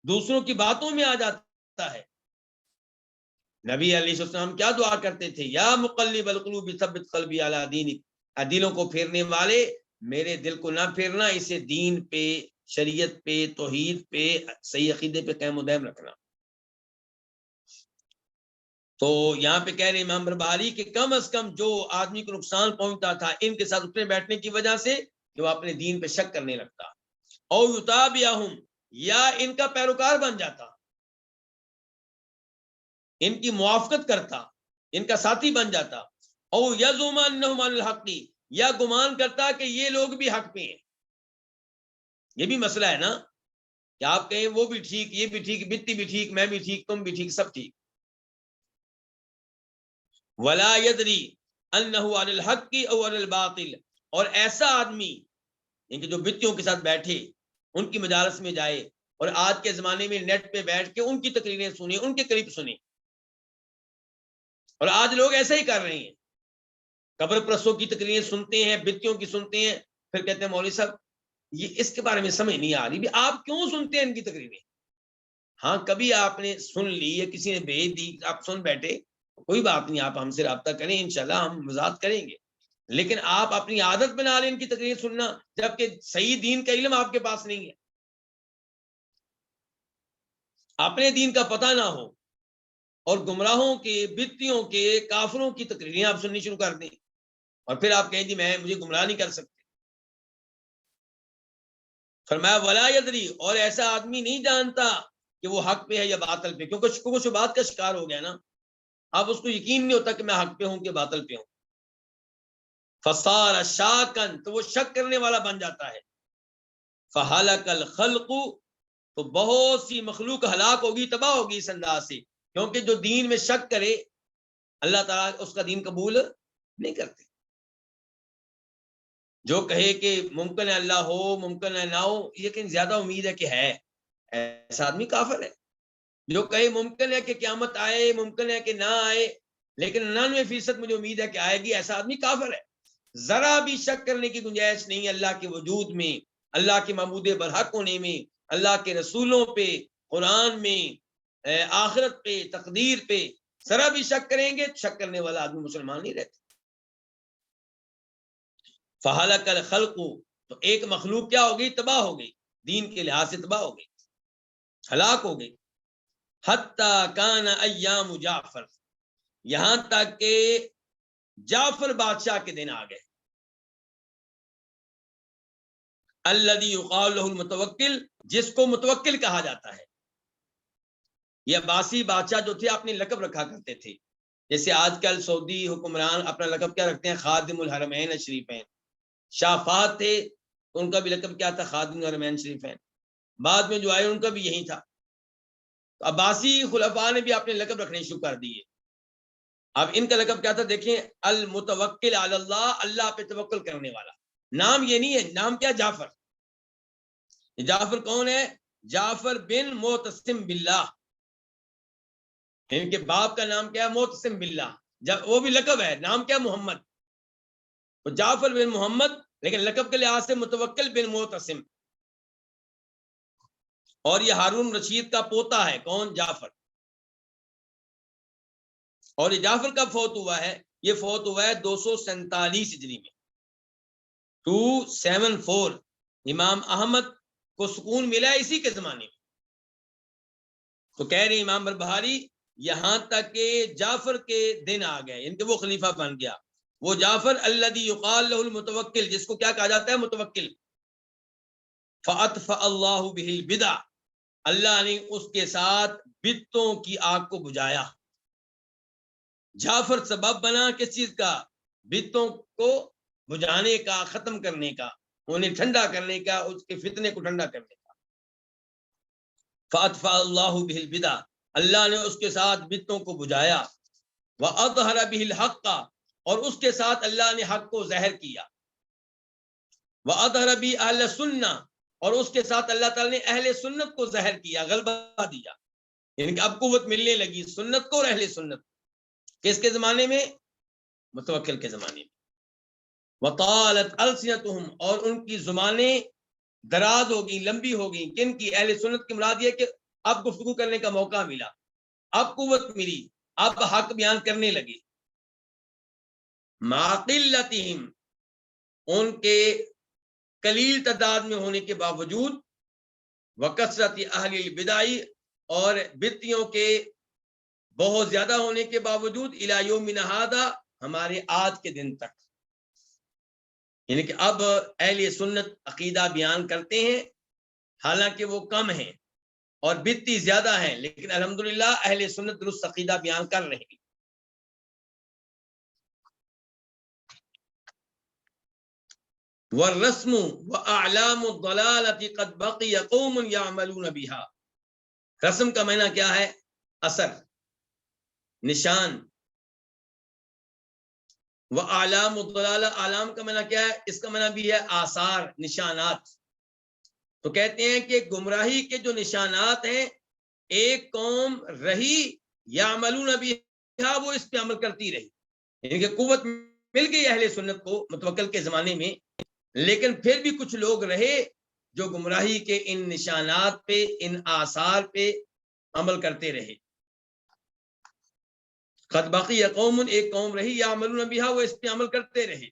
دوسروں کی باتوں میں آ جاتا ہے. نبی علیہ السلام کیا دعا کرتے تھے؟ یا مقلب القلوب ثبت قلبی علی دینک، دلوں کو پھیرنے والے میرے دل کو نہ پھیرنا، اسے دین پہ، شریعت پہ، توحید پہ، صحیح عقیدے پہ قائم و دائم رکھنا. تو یہاں پہ کہہ رہے امام بربہاری کہ کم از کم جو آدمی کو نقصان پہنچتا تھا ان کے ساتھ اٹھنے بیٹھنے کی وجہ سے کہ وہ اپنے دین پہ شک کرنے لگتا، او یتابعہم، یا ان کا پیروکار بن جاتا، ان کی موافقت کرتا، ان کا ساتھی بن جاتا، او یزعم انہم علی الحق، یا گمان کرتا کہ یہ لوگ بھی حق پہ ہیں۔ یہ بھی مسئلہ ہے نا کہ آپ کہیں وہ بھی ٹھیک، یہ بھی ٹھیک، بتی بھی ٹھیک، میں بھی ٹھیک، تم بھی ٹھیک، سب ٹھیک۔ ولا یدری انہ علی الحق او علی الباطل، اور ایسا آدمی ان کے جو بتیوں کے ساتھ بیٹھے، ان کی مجالس میں جائے، اور آج کے زمانے میں نیٹ پہ بیٹھ کے ان کی تقریریں سنیں، ان کے قریب سنیں، اور آج لوگ ایسا ہی کر رہے ہیں، قبر پرستوں کی تقریریں سنتے ہیں، بتیوں کی سنتے ہیں، پھر کہتے ہیں مولوی صاحب یہ اس کے بارے میں سمجھ نہیں آ رہی بھی آپ کیوں سنتے ہیں ان کی تقریریں۔ ہاں کبھی آپ نے سن لی یا کسی نے بھیج دی، آپ سن بیٹھے، کوئی بات نہیں، آپ ہم سے رابطہ کریں، انشاءاللہ ہم وضاحت کریں گے، لیکن آپ اپنی عادت بنا لیں ان کی تقریر سننا، جبکہ صحیح دین کا علم آپ کے پاس نہیں ہے، اپنے دین کا پتہ نہ ہو، اور گمراہوں کے، بدتیوں کے، کافروں کی تقریریں آپ سننی شروع کر دیں، اور پھر آپ کہیں جی مجھے گمراہ نہیں کر سکتے۔ فرمایا ولا یدری، اور ایسا آدمی نہیں جانتا کہ وہ حق پہ ہے یا باطل پہ، کیونکہ شکوک و شبہات کا شکار ہو گیا نا، اب اس کو یقین نہیں ہوتا کہ میں حق پہ ہوں کہ باطل پہ ہوں۔ فصار شاکن، تو وہ شک کرنے والا بن جاتا ہے۔ فہلک الخلق، تو بہت سی مخلوق ہلاک ہوگی، تباہ ہوگی اس انداز سے، کیونکہ جو دین میں شک کرے اللہ تعالیٰ اس کا دین قبول نہیں کرتے۔ جو کہے کہ ممکن ہے اللہ ہو، ممکن ہے نہ ہو، لیکن زیادہ امید ہے کہ ہے، ایسا آدمی کافر ہے۔ جو کہے ممکن ہے کہ قیامت آئے، ممکن ہے کہ نہ آئے، لیکن 99% مجھے امید ہے کہ آئے گی، ایسا آدمی کافر ہے۔ ذرا بھی شک کرنے کی گنجائش نہیں اللہ کے وجود میں، اللہ کے معبود برحق ہونے میں، اللہ کے رسولوں پہ، قرآن میں، آخرت پہ، تقدیر پہ ذرا بھی شک کریں گے، شک کرنے والا آدمی مسلمان نہیں رہتا۔ فہلک الخلق، تو ایک مخلوق کیا ہو گئی؟ تباہ ہو گئی، دین کے لحاظ سے تباہ ہو گئی، ہلاک ہو گئی۔ حتی کان ایام جعفر، یہاں تک کہ جعفر بادشاہ کے دن آ گئے، الذی یقال له المتوکل، جس کو متوکل کہا جاتا ہے۔ یہ عباسی بادشاہ جو تھے اپنی لقب رکھا کرتے تھے، جیسے آج کل سعودی حکمران اپنا لقب کیا رکھتے ہیں؟ خادم الحرمین الشریفین۔ شاہ فہد تھے تو ان کا بھی لقب کیا تھا؟ خادم الحرمین الشریفین۔ بعد میں جو آئے ان کا بھی یہی تھا۔ عباسی خلفاء نے بھی اپنے لقب رکھنے شروع کر دیے۔ اب ان کا لقب کیا تھا دیکھیں، المتوکل علی اللہ، اللہ پہ توکل کرنے والا۔ نام یہ نہیں ہے، نام کیا؟ جعفر۔ جعفر کون ہے؟ جعفر بن معتصم باللہ، ان کے باپ کا نام کیا ہے؟ معتصم باللہ، وہ بھی لقب ہے، نام کیا؟ محمد۔ تو جعفر بن محمد، لیکن لقب کے لحاظ سے متوکل بن معتصم۔ اور یہ ہارون رشید کا پوتا ہے، کون؟ جعفر۔ اور یہ جعفر کب فوت ہوا ہے؟ یہ فوت ہوا ہے 247 ہجری میں، 274۔ امام احمد کو سکون ملا اسی کے زمانے میں۔ تو کہہ رہے امام بربہاری یہاں تک کہ جعفر کے دن آ گئے، ان کے وہ خلیفہ بن گیا، وہ جعفر الذی یقال له المتوکل، جس کو کیا کہا جاتا ہے؟ متوکل۔ فاطفأ اللہ بہ البدع، اللہ نے اس کے ساتھ بدعتوں کی آگ کو بجھایا۔ جعفر سبب بنا کس چیز کا؟ بدعتوں کو بجھانے کا، ختم کرنے کا، انہیں ٹھنڈا کرنے کا، اس کے فتنے کو ٹھنڈا کرنے کا۔ فاطفأ اللہ بہ البدع، اللہ نے اس کے ساتھ بدعتوں کو بجھایا۔ وَأَظْهَرَ بِهِ الْحَقَّ، اور اس کے ساتھ اللہ نے حق کو ظاہر کیا۔ وَأَظْهَرَ بِهِ أَهْلَ السُنَّةِ، اور اس کے ساتھ اللہ تعالیٰ نے اہل سنت کو ظاہر کیا، غلبہ دیا، یعنی کہ اب قوت ملنے لگی سنت کو اور اہل سنت۔ کس کے زمانے میں؟ متوکل کے زمانے میں۔ وَطَالَتْ أَلْسِنَتُهُمْ، اور ان کی زبانیں دراز ہو گئی، لمبی ہو گئی۔ کن کی؟ اہل سنت کی مراد یہ کہ اب گفتگو کرنے کا موقع ملا، اب قوت ملی، اب حق بیان کرنے لگے۔ مع قلتہم، ان کے قلیل تعداد میں ہونے کے باوجود، وکثرت اہل البدع، اور بدعتیوں کے بہت زیادہ ہونے کے باوجود الی یومنا ھذا ہمارے آج کے دن تک، یعنی کہ اب اہل سنت عقیدہ بیان کرتے ہیں حالانکہ وہ کم ہیں اور بدعتی زیادہ ہیں، لیکن الحمدللہ اہل سنت درست عقیدہ بیان کر رہے ہیں۔ والرسم واعلام الضلالة قد بقي قوم يعملون بها، رسم کا معنی کیا ہے؟ اثر، نشان۔ واعلام الضلالہ، اعلام کا معنی کیا ہے؟ اس کا معنی بھی ہے آثار، نشانات۔ تو کہتے ہیں کہ گمراہی کے جو نشانات ہیں، ایک قوم رہی یعملون بها، وہ اس پہ عمل کرتی رہی، یعنی کہ قوت مل گئی اہل سنت کو متوکل کے زمانے میں، لیکن پھر بھی کچھ لوگ رہے جو گمراہی کے ان نشانات پہ، ان آثار پہ عمل کرتے رہے۔ قد بقی قوم، ایک قوم رہی یعملون بها، وہ اس پہ عمل کرتے رہے،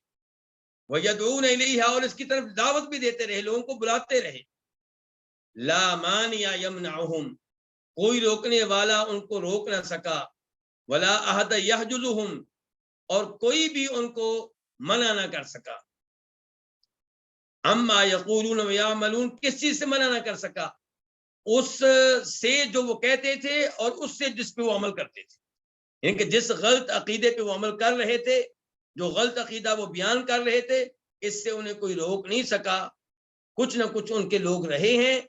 ویدعون الیہا، اور اس کی طرف دعوت بھی دیتے رہے، لوگوں کو بلاتے رہے۔ لا مانع یمنعہم، کوئی روکنے والا ان کو روک نہ سکا، ولا احد یحجزہم، اور کوئی بھی ان کو منع نہ کر سکا۔ اما یقولون ویعملون، کس چیز سے منع نہ کر سکا؟ اس سے جو وہ کہتے تھے اور اس سے جس پہ وہ عمل کرتے تھے، یعنی کہ جس غلط عقیدے پہ وہ عمل کر رہے تھے، جو غلط عقیدہ وہ بیان کر رہے تھے، اس سے انہیں کوئی روک نہیں سکا۔ کچھ نہ کچھ ان کے لوگ رہے ہیں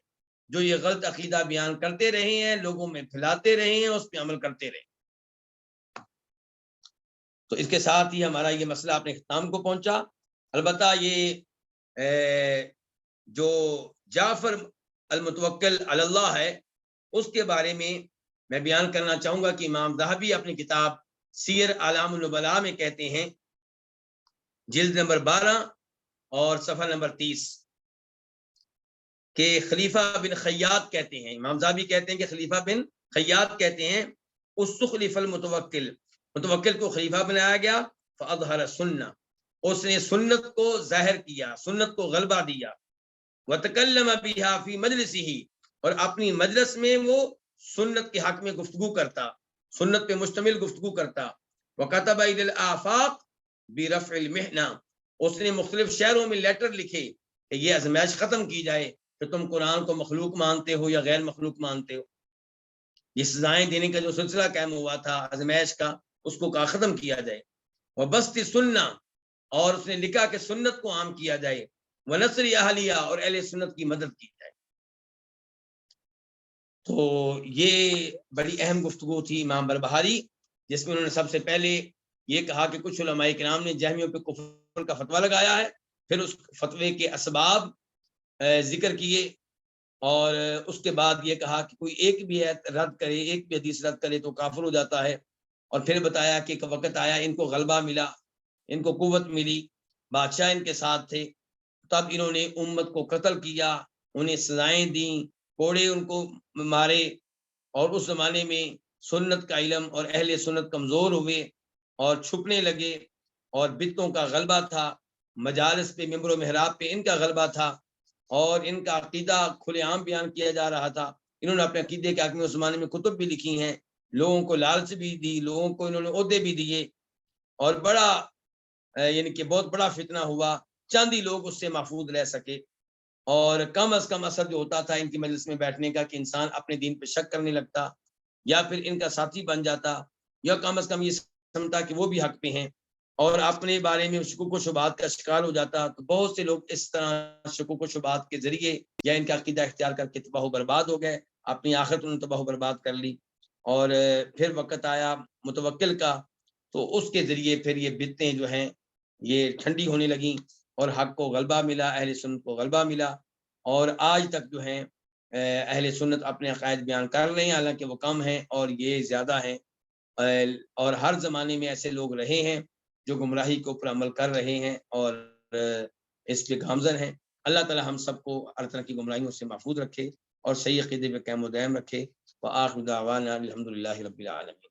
جو یہ غلط عقیدہ بیان کرتے رہے ہیں، لوگوں میں پھیلاتے رہے ہیں، اس پہ عمل کرتے رہے۔ تو اس کے ساتھ ہی ہمارا یہ مسئلہ اپنے اختتام کو پہنچا۔ البتہ یہ جو جعفر المتوکل علی اللہ ہے، اس کے بارے میں بیان کرنا چاہوں گا کہ امام ذہبی اپنی کتاب سیر اعلام النبلاء میں کہتے ہیں، جلد نمبر 12 اور صفحہ نمبر 30، کہ خلیفہ بن خیاط کہتے ہیں، امام ذہبی کہتے ہیں کہ خلیفہ بن خیاط کہتے ہیں، استخلف المتوکل، متوکل کو خلیفہ بنایا گیا، فاظہر السنہ، اس نے سنت کو ظاہر کیا، سنت کو غلبہ دیا، وتکلم بها فی مجلسہ، اور اپنی مجلس میں وہ سنت کے حق میں گفتگو کرتا، سنت پہ مشتمل گفتگو کرتا۔ وکتب الی الآفاق برفع المحنہ، اس نے مختلف شہروں میں لیٹر لکھے کہ یہ ازمائش ختم کی جائے کہ تم قرآن کو مخلوق مانتے ہو یا غیر مخلوق مانتے ہو۔ یہ سزائیں دینے کا جو سلسلہ قائم ہوا تھا ازمائش کا، اس کو ختم کیا جائے۔ وبسط سنہ، اور اس نے لکھا کہ سنت کو عام کیا جائے، ونصر اہلیہ، اور اہل سنت کی مدد کی جائے۔ تو یہ بڑی اہم گفتگو تھی امام بربہاری، جس میں انہوں نے سب سے پہلے یہ کہا کہ کچھ علماء کرام نے جہمیوں پہ کفر کا فتویٰ لگایا ہے، پھر اس فتوے کے اسباب ذکر کیے، اور اس کے بعد یہ کہا کہ کوئی ایک بھی رد کرے، ایک بھی حدیث رد کرے تو کافر ہو جاتا ہے، اور پھر بتایا کہ وقت آیا ان کو غلبہ ملا، ان کو قوت ملی، بادشاہ ان کے ساتھ تھے، تب انہوں نے امت کو قتل کیا، انہیں سزائیں دیں، کوڑے ان کو مارے، اور اس زمانے میں سنت کا علم اور اہل سنت کمزور ہوئے اور چھپنے لگے، اور بدعتوں کا غلبہ تھا، مجالس پہ، ممبر و محراب پہ ان کا غلبہ تھا، اور ان کا عقیدہ کھلے عام بیان کیا جا رہا تھا۔ انہوں نے اپنے عقیدے کے حق میں اس زمانے میں کتب بھی لکھی ہیں، لوگوں کو لالچ بھی دی، لوگوں کو انہوں نے عہدے بھی دیے، اور بڑا یعنی کہ بہت بڑا فتنہ ہوا، چند ہی لوگ اس سے محفوظ رہ سکے۔ اور کم از کم اثر جو ہوتا تھا ان کی مجلس میں بیٹھنے کا کہ انسان اپنے دین پہ شک کرنے لگتا، یا پھر ان کا ساتھی بن جاتا، یا کم از کم یہ سمجھتا کہ وہ بھی حق پہ ہیں، اور اپنے بارے میں شکوک و شبہات کا شکار ہو جاتا۔ تو بہت سے لوگ اس طرح شکوک و شبہات کے ذریعے یا ان کا عقیدہ اختیار کر کے تباہ و برباد ہو گئے، اپنی آخرت انہوں نے تباہ و برباد کر لی۔ اور پھر وقت آیا متوکل کا، تو اس کے ذریعے پھر یہ بدعتیں جو ہیں یہ ٹھنڈی ہونے لگیں، اور حق کو غلبہ ملا، اہل سنت کو غلبہ ملا، اور آج تک جو ہیں اہل سنت اپنے عقائد بیان کر رہے ہیں، حالانکہ وہ کم ہیں اور یہ زیادہ ہیں، اور ہر زمانے میں ایسے لوگ رہے ہیں جو گمراہی کے اوپر عمل کر رہے ہیں اور اس پہ گامزن ہیں۔ اللہ تعالی ہم سب کو ہر طرح کی گمراہیوں سے محفوظ رکھے اور صحیح عقیدے پہ قائم و دائم رکھے۔ وآخر دعوانا الحمدللہ رب العالمین۔